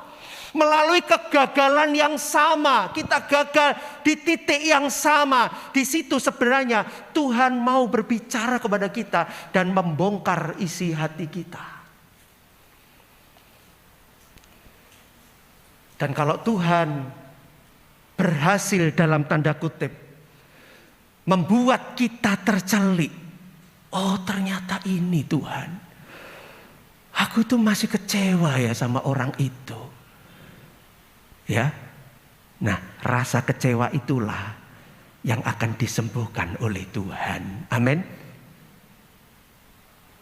Melalui kegagalan yang sama. Kita gagal di titik yang sama. Di situ sebenarnya Tuhan mau berbicara kepada kita dan membongkar isi hati kita. Dan kalau Tuhan berhasil dalam tanda kutip membuat kita tercelik. Oh ternyata ini Tuhan. Aku tuh masih kecewa ya sama orang itu. Ya. Nah, rasa kecewa itulah yang akan disembuhkan oleh Tuhan. Amin.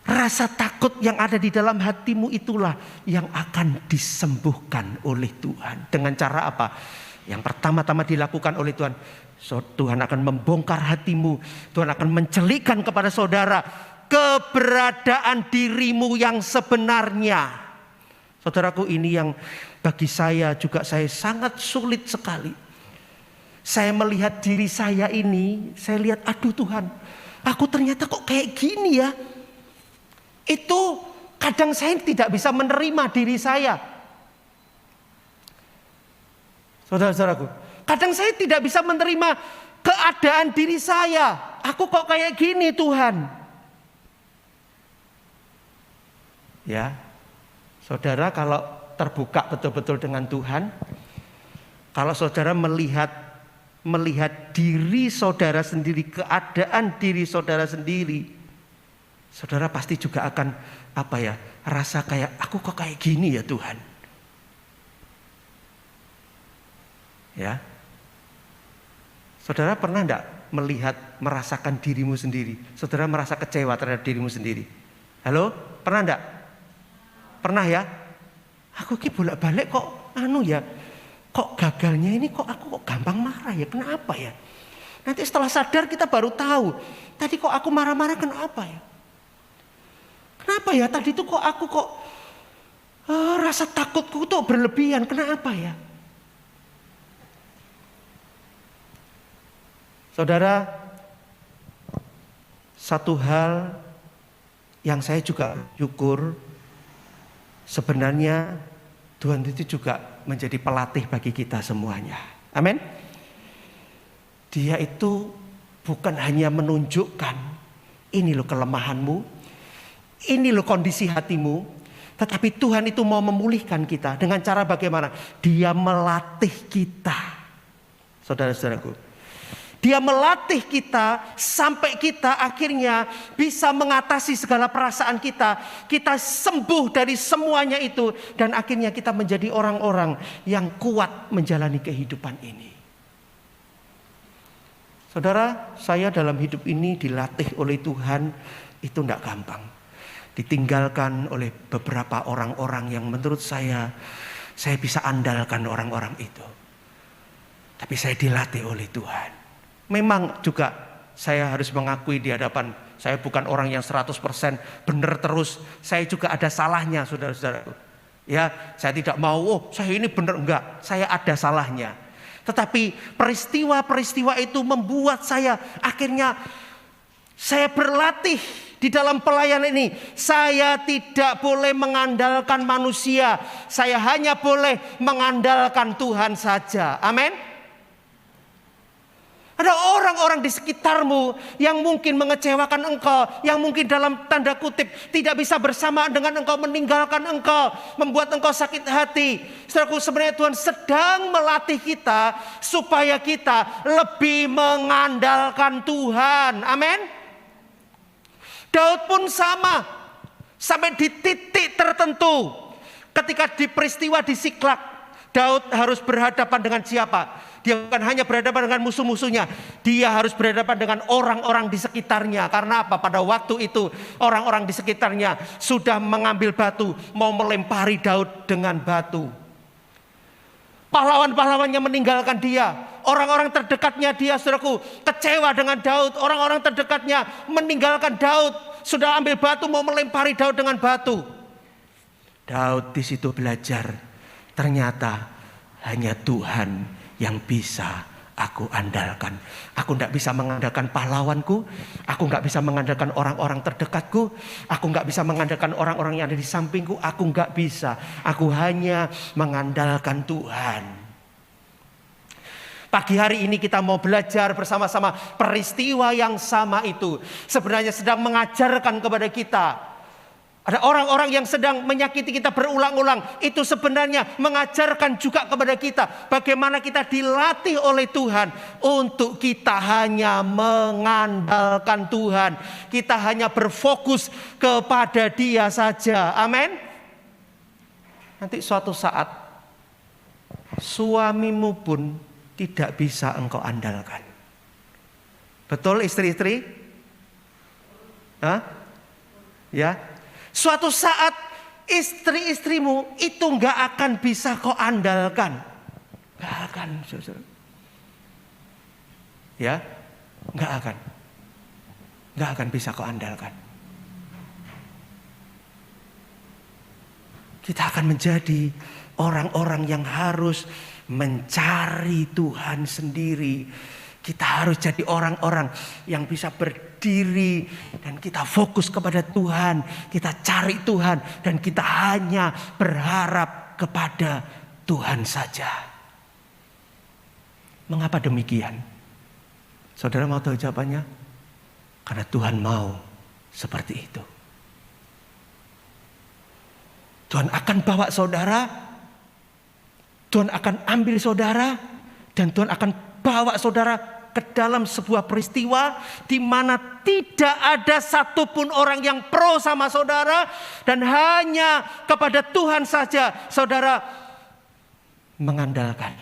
Rasa takut yang ada di dalam hatimu itulah yang akan disembuhkan oleh Tuhan. Dengan cara apa? Yang pertama-tama dilakukan oleh Tuhan. Tuhan akan membongkar hatimu. Tuhan akan mencelikkan kepada saudara keberadaan dirimu yang sebenarnya. Saudaraku, ini yang bagi saya juga saya sangat sulit sekali. Saya melihat diri saya ini, saya lihat aduh Tuhan, aku ternyata kok kayak gini ya. Itu kadang saya tidak bisa menerima diri saya. Saudara-saudaraku, kadang saya tidak bisa menerima keadaan diri saya. Aku kok kayak gini Tuhan. Ya, saudara kalau terbuka betul-betul dengan Tuhan, kalau saudara melihat diri saudara sendiri, keadaan diri saudara sendiri, saudara pasti juga akan rasa kayak aku kok kayak gini ya Tuhan. Ya, saudara pernah enggak merasakan dirimu sendiri? Saudara merasa kecewa terhadap dirimu sendiri? Halo, pernah enggak? Pernah ya? Aku ki bolak-balik kok kok gagalnya ini aku kok gampang marah ya? Kenapa ya? Nanti setelah sadar kita baru tahu. Tadi kok aku marah-marah kenapa ya? Kenapa ya? Tadi tuh aku rasa takutku tuh berlebihan. Kenapa ya? Saudara, satu hal yang saya juga syukur, sebenarnya Tuhan itu juga menjadi pelatih bagi kita semuanya. Amin. Dia itu bukan hanya menunjukkan ini loh kelemahanmu, ini loh kondisi hatimu, tetapi Tuhan itu mau memulihkan kita dengan cara bagaimana? Dia melatih kita. Saudara-saudaraku, Dia melatih kita sampai kita akhirnya bisa mengatasi segala perasaan kita. Kita sembuh dari semuanya itu. Dan akhirnya kita menjadi orang-orang yang kuat menjalani kehidupan ini. Saudara, saya dalam hidup ini dilatih oleh Tuhan itu tidak gampang. Ditinggalkan oleh beberapa orang-orang yang menurut saya bisa andalkan orang-orang itu. Tapi saya dilatih oleh Tuhan. Memang juga saya harus mengakui di hadapan saya bukan orang yang 100% benar terus. Saya juga ada salahnya, saudara-saudara. Ya, saya tidak mau, saya ini benar, enggak. Saya ada salahnya. Tetapi peristiwa-peristiwa itu membuat saya akhirnya saya berlatih di dalam pelayanan ini. Saya tidak boleh mengandalkan manusia. Saya hanya boleh mengandalkan Tuhan saja. Amin. Ada orang-orang di sekitarmu yang mungkin mengecewakan engkau, yang mungkin dalam tanda kutip tidak bisa bersamaan dengan engkau, meninggalkan engkau, membuat engkau sakit hati. Saudaraku, sebenarnya Tuhan sedang melatih kita supaya kita lebih mengandalkan Tuhan. Amin. Daud pun sama, sampai di titik tertentu. Ketika di peristiwa di Siklag, Daud harus berhadapan dengan siapa? Dia bukan hanya berhadapan dengan musuh-musuhnya, dia harus berhadapan dengan orang-orang di sekitarnya. Karena apa? Pada waktu itu orang-orang di sekitarnya sudah mengambil batu, mau melempari Daud dengan batu. Pahlawan-pahlawannya meninggalkan dia. Orang-orang terdekatnya dia, saudaraku, kecewa dengan Daud. Orang-orang terdekatnya meninggalkan Daud, sudah ambil batu mau melempari Daud dengan batu. Daud di situ belajar, ternyata hanya Tuhan yang bisa aku andalkan. Aku tidak bisa mengandalkan pahlawanku. Aku nggak bisa mengandalkan orang-orang terdekatku. Aku nggak bisa mengandalkan orang-orang yang ada di sampingku. Aku nggak bisa. Aku hanya mengandalkan Tuhan. Pagi hari ini kita mau belajar bersama-sama peristiwa yang sama itu. Sebenarnya sedang mengajarkan kepada kita. Ada orang-orang yang sedang menyakiti kita berulang-ulang. Itu sebenarnya mengajarkan juga kepada kita bagaimana kita dilatih oleh Tuhan untuk kita hanya mengandalkan Tuhan. Kita hanya berfokus kepada Dia saja. Amin. Nanti suatu saat suamimu pun tidak bisa engkau andalkan. Betul istri-istri? Hah? Ya. Suatu saat istri-istrimu itu nggak akan bisa kau andalkan. Nggak akan. Ya. Nggak akan. Nggak akan bisa kau andalkan. Kita akan menjadi orang-orang yang harus mencari Tuhan sendiri. Kita harus jadi orang-orang yang bisa berdiri dan kita fokus kepada Tuhan. Kita cari Tuhan dan kita hanya berharap kepada Tuhan saja. Mengapa demikian? Saudara mau tahu jawabannya? Karena Tuhan mau seperti itu. Tuhan akan bawa saudara, Tuhan akan ambil saudara, dan Tuhan akan bawa saudara ke dalam sebuah peristiwa di mana tidak ada satupun orang yang pro sama saudara, dan hanya kepada Tuhan saja saudara mengandalkan.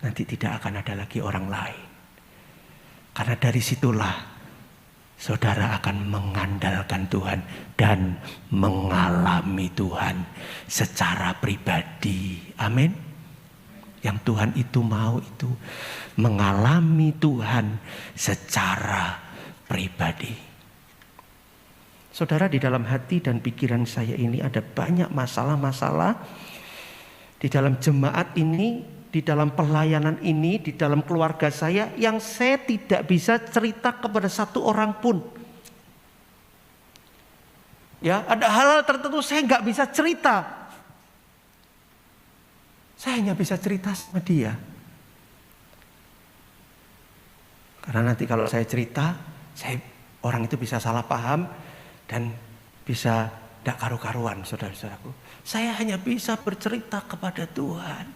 Nanti tidak akan ada lagi orang lain. Karena dari situlah saudara akan mengandalkan Tuhan dan mengalami Tuhan secara pribadi. Amin. Yang Tuhan itu mau itu mengalami Tuhan secara pribadi. Saudara, di dalam hati dan pikiran saya ini ada banyak masalah-masalah. Di dalam jemaat ini, di dalam pelayanan ini, di dalam keluarga saya yang saya tidak bisa cerita kepada satu orang pun. Ya, ada hal-hal tertentu saya nggak bisa cerita. Saya hanya bisa cerita sama dia. Karena nanti kalau saya cerita, orang itu bisa salah paham dan bisa tidak karu-karuan, saudara-saudaraku. Saya hanya bisa bercerita kepada Tuhan.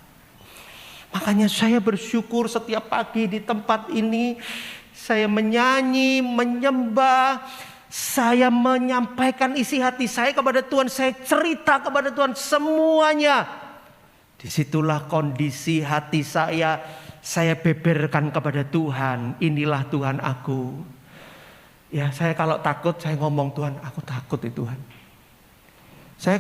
Makanya saya bersyukur setiap pagi di tempat ini. Saya menyanyi, menyembah. Saya menyampaikan isi hati saya kepada Tuhan. Saya cerita kepada Tuhan semuanya. Disitulah kondisi hati saya beberkan kepada Tuhan. Inilah Tuhan aku. Ya, saya kalau takut saya ngomong, Tuhan aku takut ya Tuhan. Saya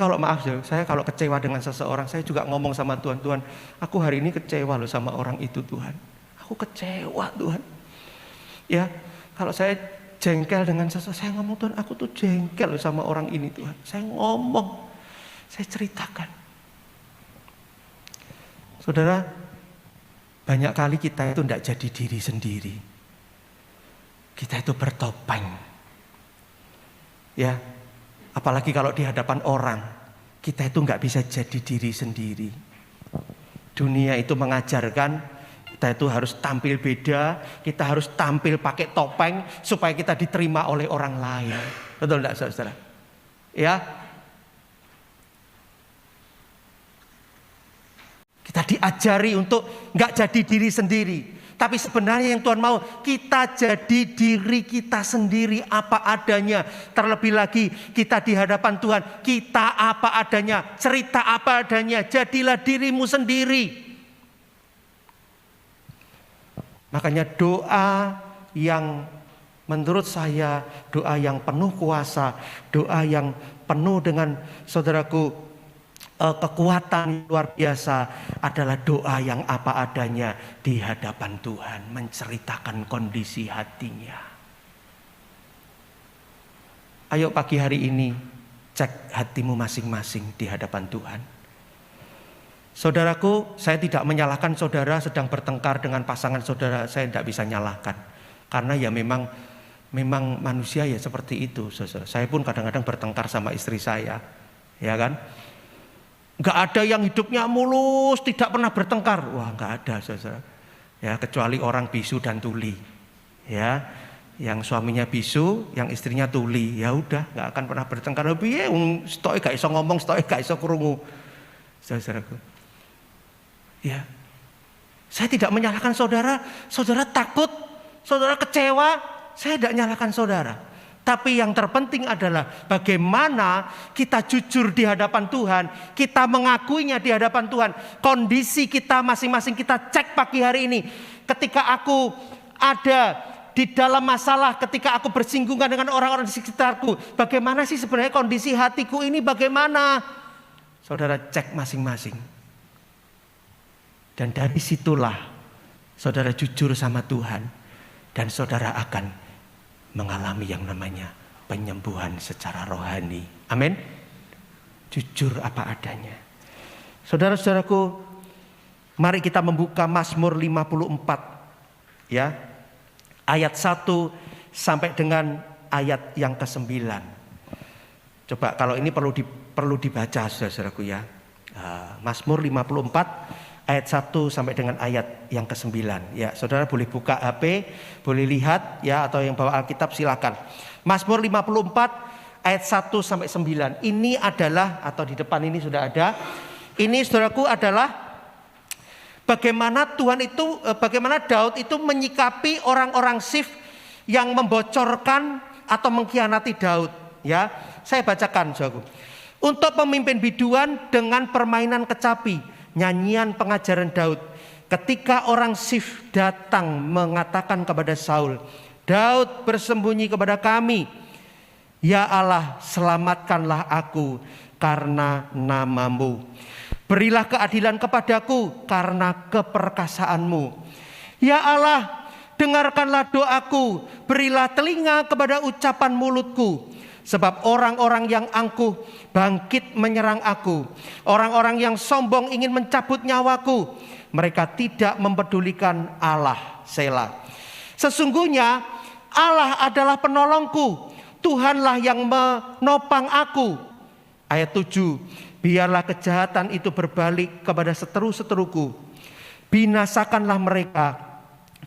kalau kecewa dengan seseorang, saya juga ngomong sama Tuhan, Tuhan aku hari ini kecewa loh sama orang itu Tuhan. Aku kecewa Tuhan. Ya, kalau saya jengkel dengan seseorang, saya ngomong, Tuhan aku tuh jengkel loh sama orang ini Tuhan. Saya ngomong, saya ceritakan. Saudara, banyak kali kita itu tidak jadi diri sendiri. Kita itu bertopeng. Ya, apalagi kalau di hadapan orang, kita itu nggak bisa jadi diri sendiri. Dunia itu mengajarkan kita itu harus tampil beda, kita harus tampil pakai topeng supaya kita diterima oleh orang lain. Betul enggak, saudara? Ya. Kita diajari untuk nggak jadi diri sendiri. Tapi sebenarnya yang Tuhan mau, kita jadi diri kita sendiri apa adanya. Terlebih lagi kita di hadapan Tuhan, kita apa adanya, cerita apa adanya. Jadilah dirimu sendiri. Makanya doa yang menurut saya, doa yang penuh kuasa, doa yang penuh dengan saudaraku kekuatan luar biasa adalah doa yang apa adanya di hadapan Tuhan, menceritakan kondisi hatinya. Ayo pagi hari ini cek hatimu masing-masing di hadapan Tuhan. Saudaraku, saya tidak menyalahkan saudara sedang bertengkar dengan pasangan saudara. Saya tidak bisa nyalahkan. Karena ya memang manusia ya seperti itu, saudara. Saya pun kadang-kadang bertengkar sama istri saya, ya kan? Gak ada yang hidupnya mulus, tidak pernah bertengkar. Wah, gak ada, saudara. Ya, kecuali orang bisu dan tuli. Ya, yang suaminya bisu, yang istrinya tuli. Ya udah, gak akan pernah bertengkar. Piye stoke gak iso ngomong, stoke gak iso krungu. Saudaraku. Ya. Saya tidak menyalahkan saudara. Saudara takut, saudara kecewa, saya tidak menyalahkan saudara. Tapi yang terpenting adalah bagaimana kita jujur di hadapan Tuhan, kita mengakuinya di hadapan Tuhan. Kondisi kita masing-masing kita cek pagi hari ini. Ketika aku ada di dalam masalah, ketika aku bersinggungan dengan orang-orang di sekitarku, bagaimana sih sebenarnya kondisi hatiku ini, bagaimana? Saudara cek masing-masing. Dan dari situlah saudara jujur sama Tuhan. Dan saudara akan mengalami yang namanya penyembuhan secara rohani. Amin. Jujur apa adanya. Saudara-saudaraku, mari kita membuka Mazmur 54 ya. Ayat 1 sampai dengan ayat yang ke-9. Coba kalau ini perlu dibaca saudara-saudaraku ya. Mazmur 54 ayat 1 sampai dengan ayat yang ke-9. Ya, saudara boleh buka HP, boleh lihat ya, atau yang bawa Alkitab silakan. Mazmur 54 ayat 1 sampai 9. Ini adalah, atau di depan ini sudah ada. Ini saudaraku adalah bagaimana Daud itu menyikapi orang-orang Sif yang membocorkan atau mengkhianati Daud. Ya, saya bacakan saudaraku. Untuk pemimpin biduan dengan permainan kecapi. Nyanyian pengajaran Daud. Ketika orang Sif datang mengatakan kepada Saul, Daud bersembunyi kepada kami. Ya Allah, selamatkanlah aku karena namamu. Berilah keadilan kepadaku karena keperkasaanmu. Ya Allah, dengarkanlah doaku. Berilah telinga kepada ucapan mulutku. Sebab orang-orang yang angkuh bangkit menyerang aku. Orang-orang yang sombong ingin mencabut nyawaku. Mereka tidak mempedulikan Allah. Selah. Sesungguhnya Allah adalah penolongku. Tuhanlah yang menopang aku. Ayat 7. Biarlah kejahatan itu berbalik kepada seteru-seteruku. Binasakanlah mereka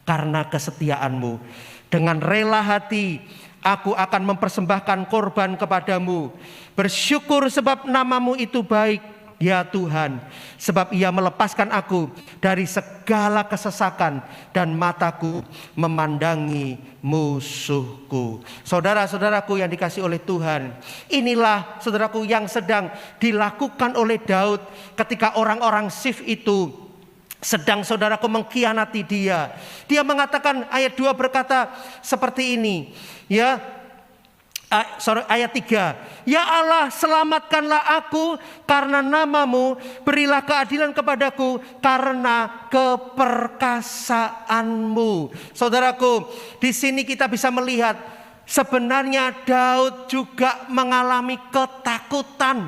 karena kesetiaanmu. Dengan rela hati aku akan mempersembahkan korban kepadamu. Bersyukur sebab namamu itu baik, ya Tuhan. Sebab ia melepaskan aku dari segala kesesakan dan mataku memandangi musuhku. Saudara-saudaraku yang dikasihi oleh Tuhan, inilah saudaraku yang sedang dilakukan oleh Daud ketika orang-orang Sif itu sedang saudaraku mengkhianati dia. Dia mengatakan, ayat 2 berkata seperti ini. Ya, ayat 3. Ya Allah, selamatkanlah aku karena namamu. Berilah keadilan kepadaku karena keperkasaanmu. Saudaraku, di sini kita bisa melihat sebenarnya Daud juga mengalami ketakutan.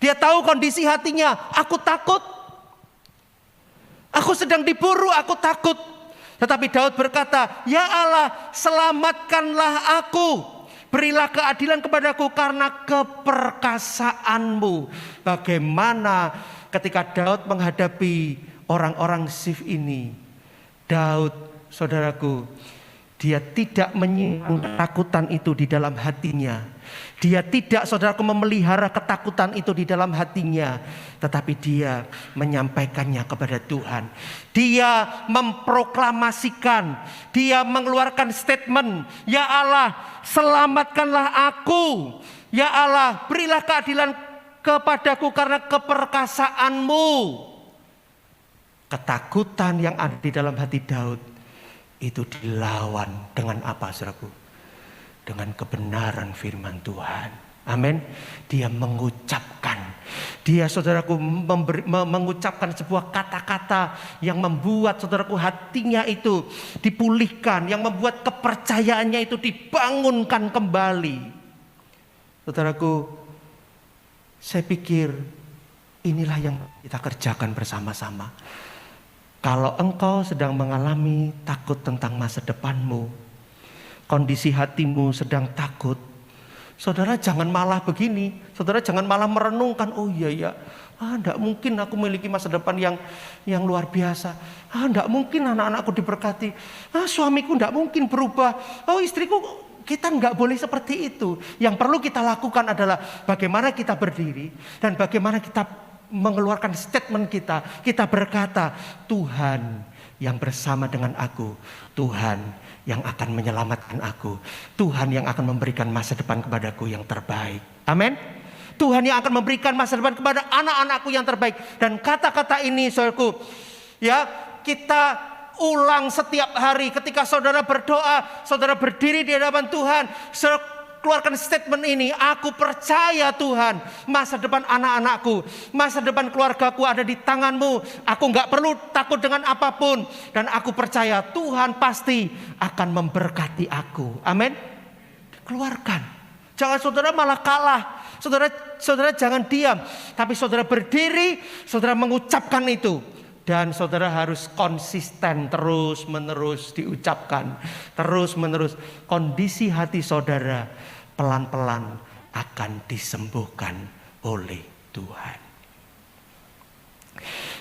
Dia tahu kondisi hatinya. Aku takut. Aku sedang diburu, aku takut. Tetapi Daud berkata, ya Allah, selamatkanlah aku. Berilah keadilan kepadaku karena keperkasaanmu. Bagaimana ketika Daud menghadapi orang-orang Sif ini. Daud, saudaraku, dia tidak menyimpan ketakutan itu di dalam hatinya. Dia tidak, saudaraku, memelihara ketakutan itu di dalam hatinya. Tetapi dia menyampaikannya kepada Tuhan. Dia memproklamasikan. Dia mengeluarkan statement. Ya Allah, selamatkanlah aku. Ya Allah, berilah keadilan kepadaku karena keperkasaanmu. Ketakutan yang ada di dalam hati Daud itu dilawan dengan apa, saudaraku? Dengan kebenaran firman Tuhan. Amin. Dia mengucapkan. Dia, saudaraku, mengucapkan sebuah kata-kata yang membuat, saudaraku, hatinya itu dipulihkan. Yang membuat kepercayaannya itu dibangunkan kembali. Saudaraku, saya pikir Inilah yang kita kerjakan bersama-sama. Kalau engkau sedang mengalami takut tentang masa depanmu, kondisi hatimu sedang takut, saudara jangan malah begini. Saudara jangan malah merenungkan, oh iya ya, enggak mungkin aku memiliki masa depan yang luar biasa. Enggak mungkin anak-anakku diberkati. Suamiku enggak mungkin berubah. Oh istriku, kita enggak boleh seperti itu. Yang perlu kita lakukan adalah bagaimana kita berdiri dan bagaimana kita mengeluarkan statement kita. Kita berkata, Tuhan yang bersama dengan aku, Tuhan yang akan menyelamatkan aku, Tuhan yang akan memberikan masa depan kepadaku yang terbaik. Amin. Tuhan yang akan memberikan masa depan kepada anak-anakku yang terbaik. Dan kata-kata ini saudaraku, ya, kita ulang setiap hari ketika saudara berdoa, saudara berdiri di hadapan Tuhan, saudara keluarkan statement ini, aku percaya Tuhan, masa depan anak-anakku, masa depan keluargaku ada di tangan-Mu. Aku gak perlu takut dengan apapun. Dan aku percaya Tuhan pasti akan memberkati aku. Amin. Keluarkan. Jangan saudara malah kalah. Saudara jangan diam. Tapi saudara berdiri, saudara mengucapkan itu. Dan saudara harus konsisten terus menerus diucapkan. Terus menerus. Kondisi hati saudara pelan-pelan akan disembuhkan oleh Tuhan.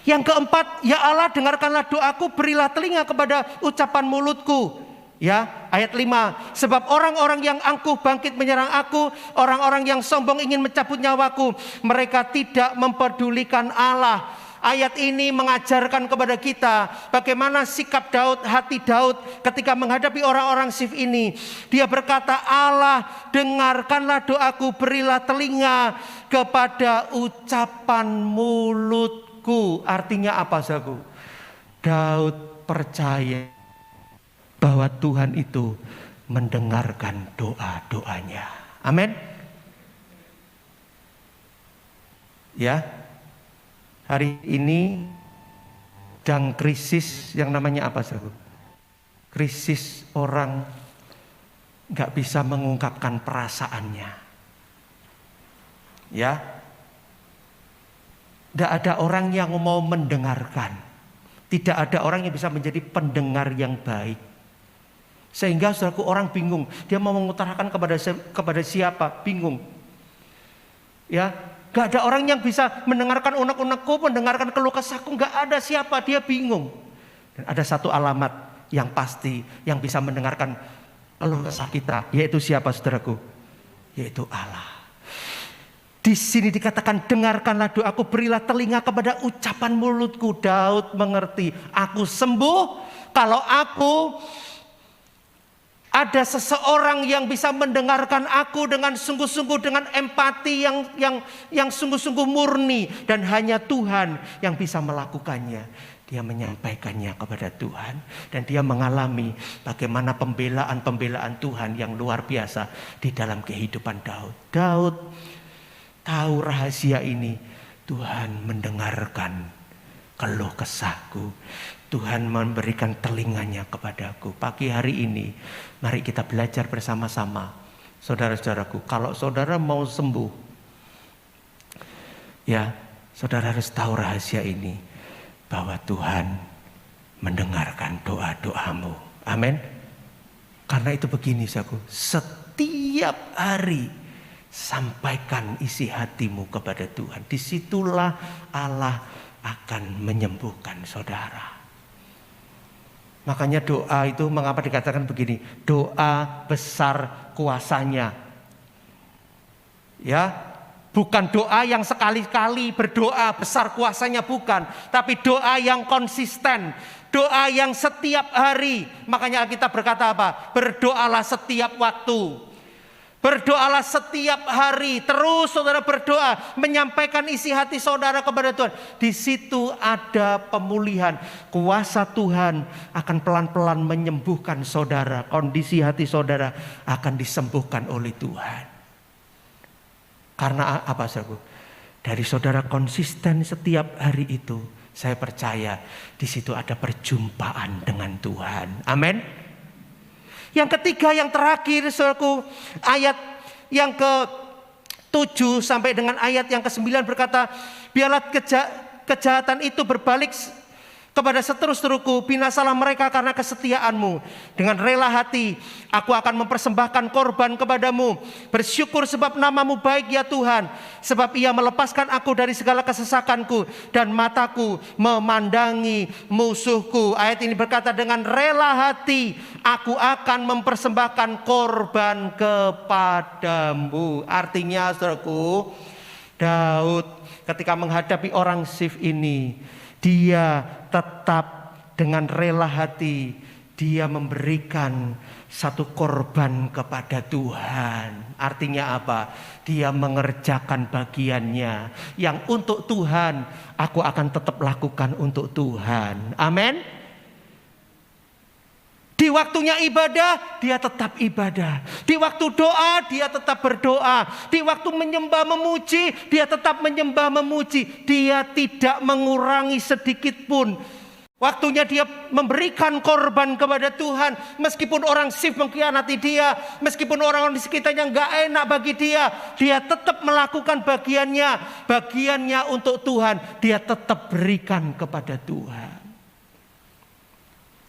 Yang keempat, ya Allah dengarkanlah doaku, berilah telinga kepada ucapan mulutku. Ya, ayat 5. Sebab orang-orang yang angkuh bangkit menyerang aku, orang-orang yang sombong ingin mencabut nyawaku. Mereka tidak mempedulikan Allah. Ayat ini mengajarkan kepada kita bagaimana sikap Daud, hati Daud ketika menghadapi orang-orang Sif ini. Dia berkata, Allah dengarkanlah doaku, berilah telinga kepada ucapan mulutku. Artinya apa saudaraku? Daud percaya bahwa Tuhan itu mendengarkan doa-doanya. Amin. Ya. Hari ini sedang krisis yang namanya apa saudara? Krisis orang gak bisa mengungkapkan perasaannya. Ya, tidak ada orang yang mau mendengarkan. Tidak ada orang yang bisa menjadi pendengar yang baik. Sehingga saudaraku, orang bingung. Dia mau mengutarakan kepada siapa? Bingung. Ya. Gak ada orang yang bisa mendengarkan unek-unekku, mendengarkan keluh kesahku. Gak ada siapa, dia bingung. Dan ada satu alamat yang pasti yang bisa mendengarkan keluh kesah kita, yaitu siapa saudaraku? Yaitu Allah. Di sini dikatakan, dengarkanlah doaku, berilah telinga kepada ucapan mulutku. Daud mengerti, aku sembuh kalau aku ada seseorang yang bisa mendengarkan aku dengan sungguh-sungguh, dengan empati yang sungguh-sungguh murni. Dan hanya Tuhan yang bisa melakukannya. Dia menyampaikannya kepada Tuhan. Dan dia mengalami bagaimana pembelaan-pembelaan Tuhan yang luar biasa di dalam kehidupan Daud. Daud tahu rahasia ini. Tuhan mendengarkan keluh kesahku. Tuhan memberikan telinganya kepadaku. Pagi hari ini, mari kita belajar bersama-sama. Saudara-saudaraku, kalau saudara mau sembuh, ya, saudara harus tahu rahasia ini. Bahwa Tuhan mendengarkan doa-doamu. Amin. Karena itu begini, saudaraku. Setiap hari, sampaikan isi hatimu kepada Tuhan. Disitulah Allah akan menyembuhkan saudara. Makanya doa itu mengapa dikatakan begini, doa besar kuasanya. Ya, bukan doa yang sekali-kali berdoa besar kuasanya, bukan, tapi doa yang konsisten, doa yang setiap hari. Makanya Alkitab berkata apa? Berdoalah setiap waktu. Berdoalah setiap hari. Terus saudara berdoa, menyampaikan isi hati saudara kepada Tuhan. Di situ ada pemulihan. Kuasa Tuhan akan pelan-pelan menyembuhkan saudara. Kondisi hati saudara akan disembuhkan oleh Tuhan. Karena apa saudara? Dari saudara konsisten setiap hari itu, saya percaya di situ ada perjumpaan dengan Tuhan. Amin. Yang ketiga, yang terakhir, saudaraku, ayat yang ke-7 sampai dengan ayat yang ke-9 berkata, Biarlah kejahatan itu berbalik kepada seteru-seteruku, binasalah mereka karena kesetiaanmu. Dengan rela hati aku akan mempersembahkan korban kepadamu. Bersyukur sebab namamu baik ya Tuhan, sebab ia melepaskan aku dari segala kesesakanku dan mataku memandangi musuhku. Ayat ini berkata, dengan rela hati aku akan mempersembahkan korban kepadamu. Artinya saudaraku, Daud ketika menghadapi orang Sif ini, dia tetap dengan rela hati dia memberikan satu korban kepada Tuhan. Artinya apa? Dia mengerjakan bagiannya. Yang untuk Tuhan aku akan tetap lakukan untuk Tuhan. Amin. Di waktunya ibadah, dia tetap ibadah. Di waktu doa, dia tetap berdoa. Di waktu menyembah memuji, dia tetap menyembah memuji. Dia tidak mengurangi sedikit pun. Waktunya dia memberikan korban kepada Tuhan. Meskipun orang Sif mengkhianati dia, meskipun orang-orang di sekitarnya gak enak bagi dia, dia tetap melakukan bagiannya. Bagiannya untuk Tuhan, dia tetap berikan kepada Tuhan.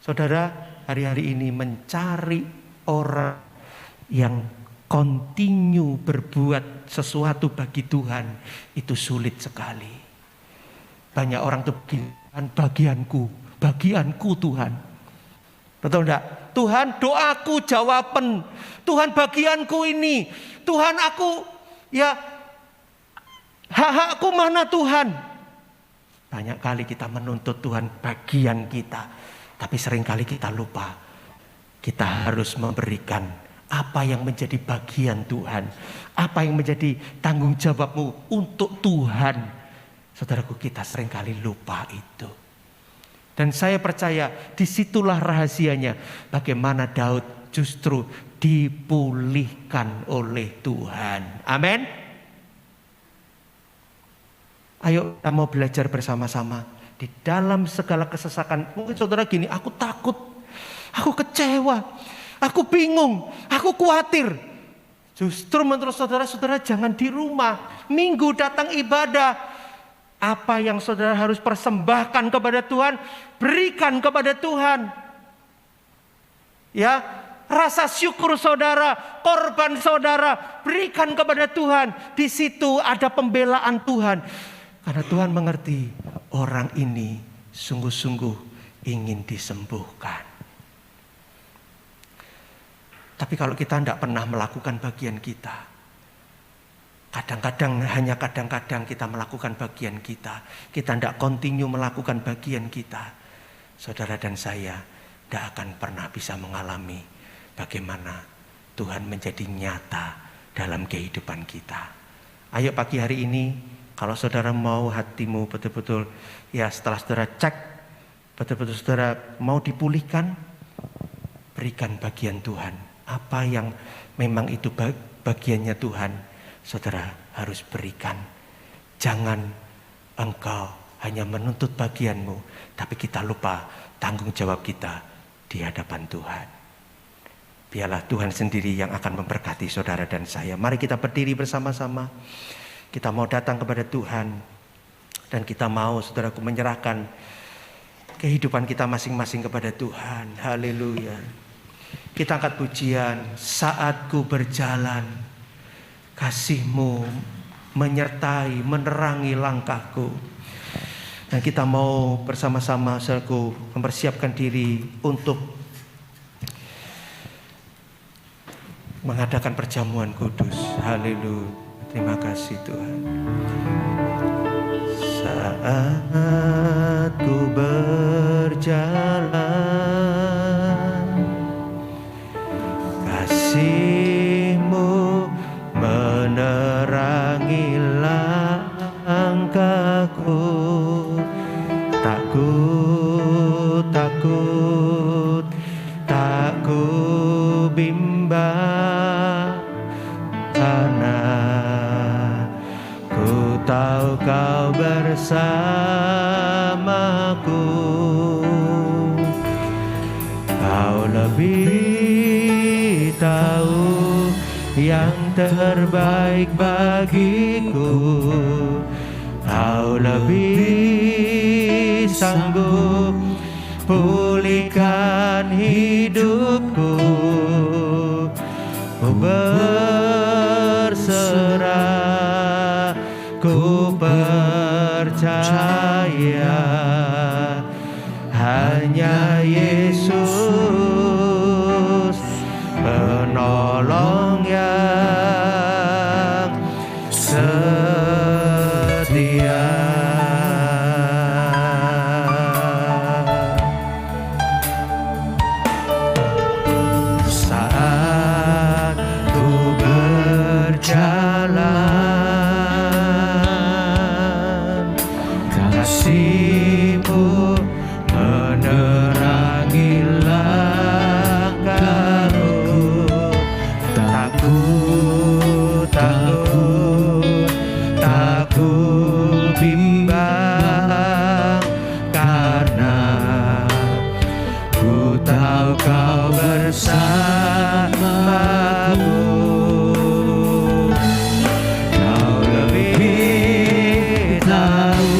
Saudara, hari-hari ini mencari orang yang continue berbuat sesuatu bagi Tuhan itu sulit sekali. Banyak orang tuh bagianku Tuhan. Betul enggak? Tuhan doaku jawaban. Tuhan bagianku ini. Tuhan aku hak-hakku mana Tuhan? Banyak kali kita menuntut Tuhan bagian kita. Tapi seringkali kita lupa, kita harus memberikan apa yang menjadi bagian Tuhan, apa yang menjadi tanggung jawabmu untuk Tuhan. Saudaraku, kita seringkali lupa itu. Dan saya percaya disitulah rahasianya bagaimana Daud justru dipulihkan oleh Tuhan. Amin. Ayo kita mau belajar bersama-sama. Di dalam segala kesesakan, mungkin saudara gini, aku takut, aku kecewa, aku bingung, aku khawatir. Justru menurut saudara-saudara jangan di rumah. Minggu datang ibadah. Apa yang saudara harus persembahkan kepada Tuhan, berikan kepada Tuhan. Ya, rasa syukur saudara, korban saudara, berikan kepada Tuhan. Di situ ada pembelaan Tuhan. Karena Tuhan mengerti orang ini sungguh-sungguh ingin disembuhkan. Tapi kalau kita tidak pernah melakukan bagian kita, kadang-kadang kita melakukan bagian kita tidak continue melakukan bagian kita, saudara dan saya tidak akan pernah bisa mengalami bagaimana Tuhan menjadi nyata dalam kehidupan kita. Ayo pagi hari ini, kalau saudara mau hatimu betul-betul, ya setelah saudara cek, betul-betul saudara mau dipulihkan, berikan bagian Tuhan. Apa yang memang itu bagiannya Tuhan, saudara harus berikan. Jangan engkau hanya menuntut bagianmu, tapi kita lupa tanggung jawab kita di hadapan Tuhan. Biarlah Tuhan sendiri yang akan memberkati saudara dan saya. Mari kita berdiri bersama-sama. Kita mau datang kepada Tuhan dan kita mau, saudaraku, menyerahkan kehidupan kita masing-masing kepada Tuhan. Haleluya. Kita angkat pujian. Saat ku berjalan, kasih-Mu menyertai, menerangi langkahku. Dan kita mau bersama-sama, saudaraku, mempersiapkan diri untuk mengadakan perjamuan kudus. Haleluya. Terima kasih Tuhan. Saat ku berjalan, kasih-Mu menerangi langkahku. Tak ku bimbang, karena ku tahu Kau bersamaku. Kau lebih tahu yang terbaik bagiku. Kau lebih sanggup pulihkan hidupku. Ku berserah, ku percaya, hanya Yesus penolong yang setia. Saat ku berjalan, kasih-Mu menerangi langkahku. Takut, tak ku bimbang, karena ku tahu Kau bersamaku. Kau lebih tahu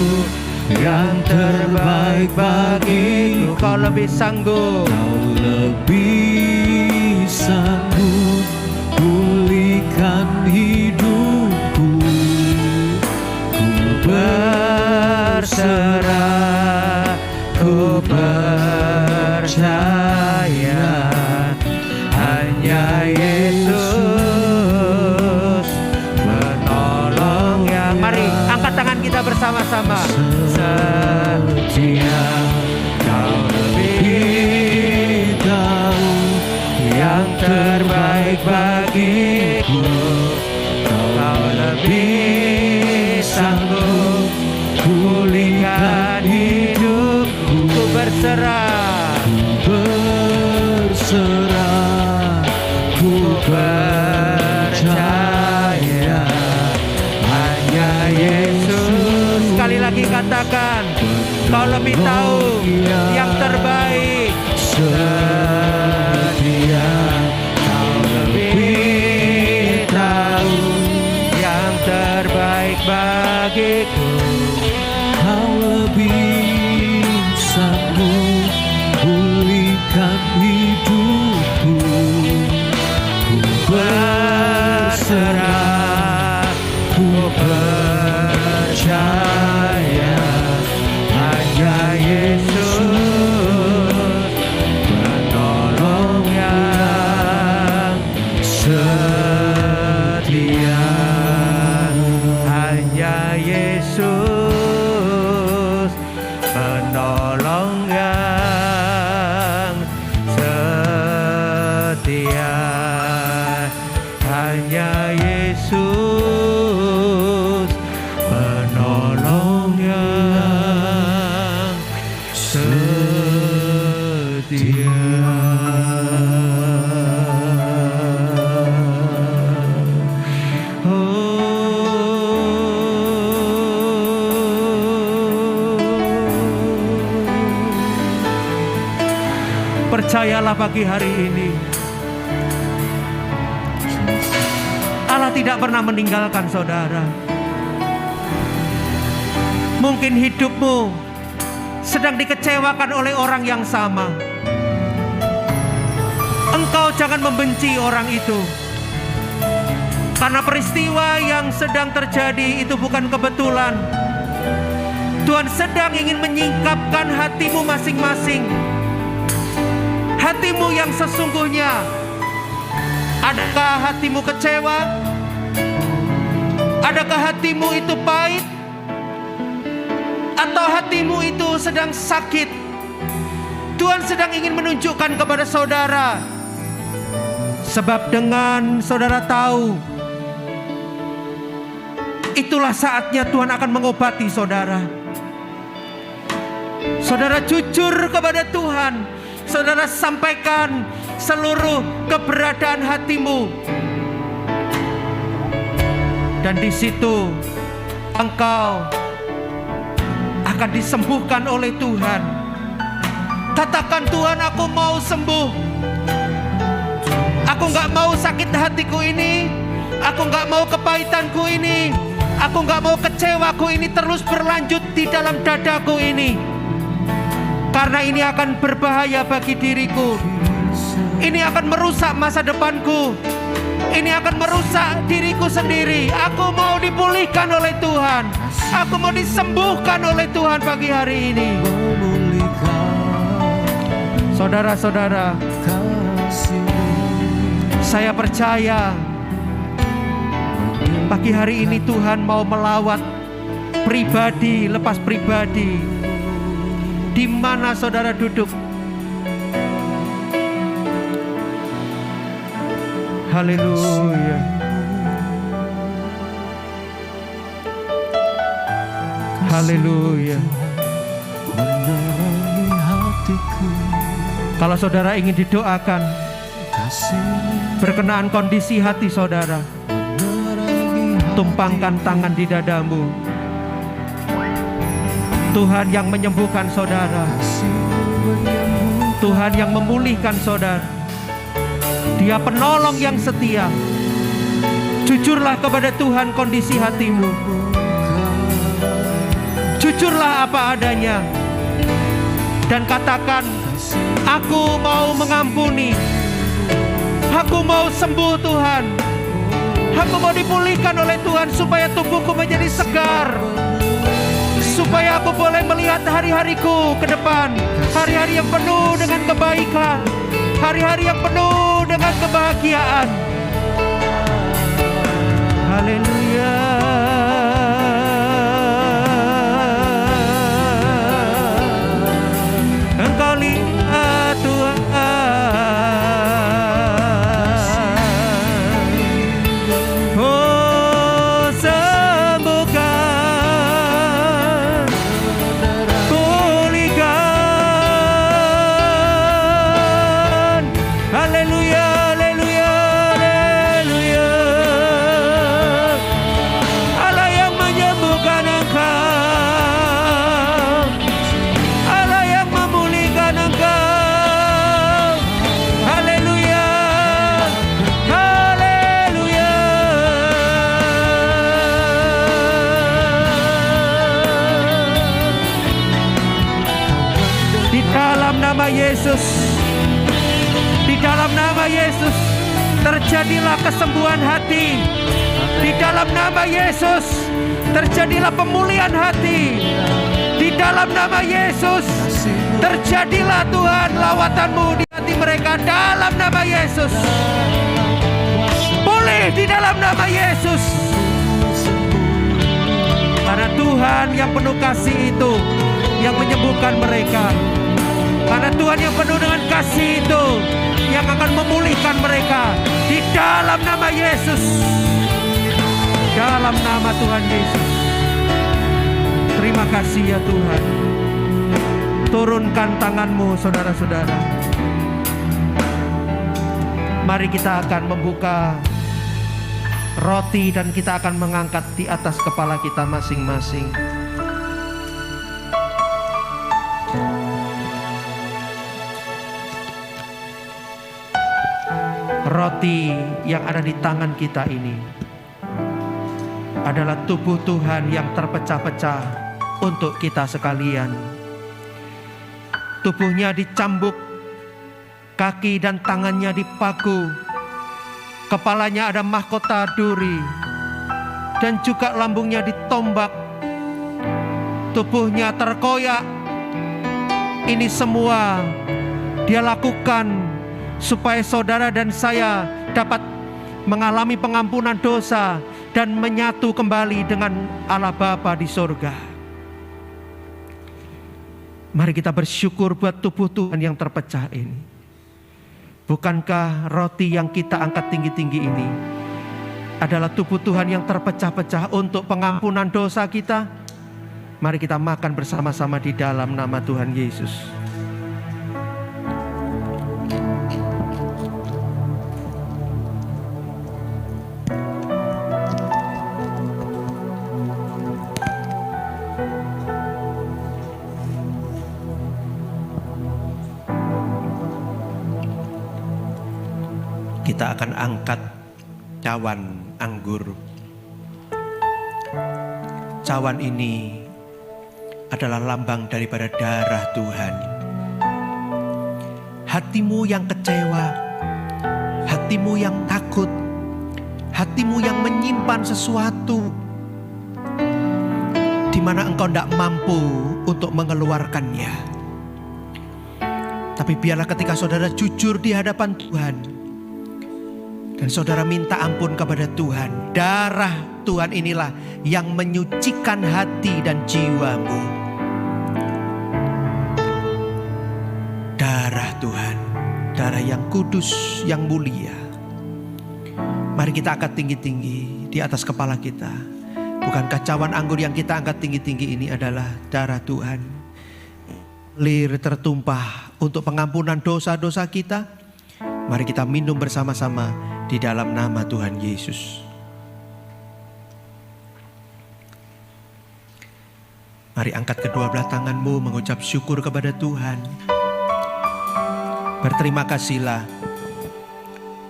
yang terbaik bagiku. Kau lebih sanggup. Kau lebih sanggup pulihkan hidupku. Ku Berserah, ku percaya, hanya Yesus menolong yang. Mari angkat tangan kita bersama-sama. Setia. Kau lebih tahu yang terbaik bagiku. Kau lebih sanggup pulihkan hidupku. Ku berserah, ku percaya, hanya Yesus. Sekali lagi katakan, Kau lebih tahu yang terbaik. Setia. Kau lebih tahu yang terbaik bagiku. Kau lebih sanggup pulihkan hidupku. Ku berserah, ku percaya, hanya Yesus penolong yang setia. Hanya Yesus penolong yang setia. Hanya Yesus penolong yang setia. Percayalah pagi hari ini, Allah tidak pernah meninggalkan saudara. Mungkin hidupmu sedang dikecewakan oleh orang yang sama. Engkau jangan membenci orang itu, karena peristiwa yang sedang terjadi itu bukan kebetulan. Tuhan sedang ingin menyingkapkan hatimu masing-masing. Hatimu yang sesungguhnya. Adakah hatimu kecewa? Adakah hatimu itu pahit? Atau hatimu itu sedang sakit? Tuhan sedang ingin menunjukkan kepada saudara. Sebab dengan saudara tahu, itulah saatnya Tuhan akan mengobati saudara. Saudara jujur kepada Tuhan. Saudara sampaikan seluruh keberadaan hatimu. Dan di situ engkau akan disembuhkan oleh Tuhan. Katakan, Tuhan, aku mau sembuh. Aku gak mau sakit hatiku ini. Aku gak mau kepahitanku ini. Aku gak mau kecewaku ini terus berlanjut di dalam dadaku ini, karena ini akan berbahaya bagi diriku. Ini akan merusak masa depanku. Ini akan merusak diriku sendiri. Aku mau dipulihkan oleh Tuhan. Aku mau disembuhkan oleh Tuhan pagi hari ini. Saudara-saudara, saya percaya pagi hari ini Tuhan mau melawat pribadi lepas pribadi. Di mana saudara duduk? Haleluya. Haleluya. Kalau saudara ingin didoakan berkenaan kondisi hati saudara, tumpangkan tangan di dadamu. Tuhan yang menyembuhkan saudara, Tuhan yang memulihkan saudara. Dia penolong yang setia. Jujurlah kepada Tuhan kondisi hatimu. Jujurlah apa adanya dan katakan, aku mau mengampuni. Aku mau sembuh Tuhan. Aku mau dipulihkan oleh Tuhan supaya tubuhku menjadi segar, supaya aku boleh melihat hari-hariku ke depan, hari-hari yang penuh dengan kebaikan, hari-hari yang penuh dengan kebahagiaan. Haleluya. Engkau lihat Tuhan, oh sembuhkan, pulihkan. Haleluya, haleluya, haleluya. Allah yang menyembuhkan engkau, Allah yang memulihkan engkau. Haleluya, haleluya. Di dalam nama Yesus, di dalam nama Yesus, terjadilah kesembuhan hati. Di dalam nama Yesus, terjadilah pemulihan hati. Di dalam nama Yesus, terjadilah Tuhan lawatan-Mu di hati mereka. Dalam nama Yesus, pulih di dalam nama Yesus. Karena Tuhan yang penuh kasih itu yang menyembuhkan mereka. Karena Tuhan yang penuh dengan kasih itu yang akan memulihkan mereka. Di dalam nama Yesus, dalam nama Tuhan Yesus. Terima kasih ya Tuhan. Turunkan tangan-Mu saudara-saudara. Mari kita akan membuka roti dan kita akan mengangkat di atas kepala kita masing-masing. Roti yang ada di tangan kita ini adalah tubuh Tuhan yang terpecah-pecah untuk kita sekalian. Tubuhnya dicambuk, kaki dan tangannya dipaku, kepalanya ada mahkota duri, dan juga lambungnya ditombak, tubuhnya terkoyak. Ini semua Dia lakukan supaya saudara dan saya dapat mengalami pengampunan dosa dan menyatu kembali dengan Allah Bapa di surga. Mari kita bersyukur buat tubuh Tuhan yang terpecah ini. Bukankah roti yang kita angkat tinggi-tinggi ini adalah tubuh Tuhan yang terpecah-pecah untuk pengampunan dosa kita? Mari kita makan bersama-sama di dalam nama Tuhan Yesus. Kita akan angkat cawan anggur Cawan ini adalah lambang daripada darah Tuhan. Hatimu yang kecewa, hatimu yang takut, hatimu yang menyimpan sesuatu di mana engkau tidak mampu untuk mengeluarkannya. Tapi biarlah ketika saudara jujur di hadapan Tuhan dan saudara minta ampun kepada Tuhan, darah Tuhan inilah yang menyucikan hati dan jiwamu. Darah Tuhan, darah yang kudus, yang mulia. Mari kita angkat tinggi-tinggi di atas kepala kita. Bukankah cawan anggur yang kita angkat tinggi-tinggi ini adalah darah Tuhan? Lir tertumpah untuk pengampunan dosa-dosa kita. Mari kita minum bersama-sama di dalam nama Tuhan Yesus. Mari angkat kedua belah tanganmu mengucap syukur kepada Tuhan. Berterima kasihlah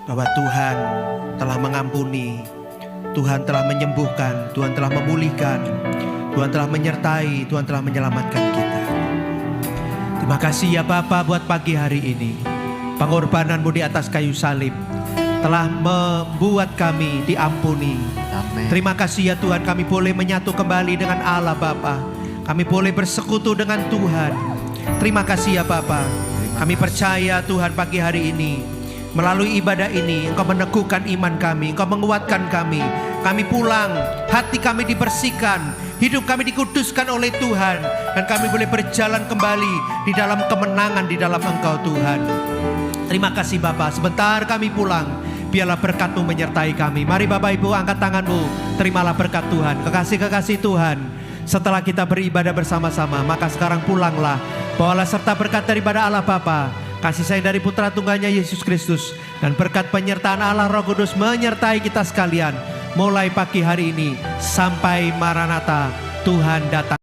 bahwa Tuhan telah mengampuni, Tuhan telah menyembuhkan, Tuhan telah memulihkan, Tuhan telah menyertai, Tuhan telah menyelamatkan kita. Terima kasih ya Bapa buat pagi hari ini. Pengorbananmu di atas kayu salib telah membuat kami diampuni. Amin. Terima kasih ya Tuhan, kami boleh menyatu kembali dengan Allah Bapa. Kami boleh bersekutu dengan Tuhan. Terima kasih ya Bapa. Kami percaya Tuhan pagi hari ini, melalui ibadah ini Engkau meneguhkan iman kami, Engkau menguatkan kami. Kami pulang, hati kami dibersihkan, hidup kami dikuduskan oleh Tuhan, dan kami boleh berjalan kembali di dalam kemenangan di dalam Engkau Tuhan. Terima kasih Bapa. Sebentar kami pulang, biarlah berkat-Mu menyertai kami. Mari Bapak Ibu angkat tanganmu, terimalah berkat Tuhan. Kekasih-kekasih Tuhan, setelah kita beribadah bersama-sama, maka sekarang pulanglah, bawalah serta berkat daripada Allah Bapa, kasih sayang dari Putra Tunggalnya Yesus Kristus, dan berkat penyertaan Allah Roh Kudus menyertai kita sekalian mulai pagi hari ini sampai Maranatha, Tuhan datang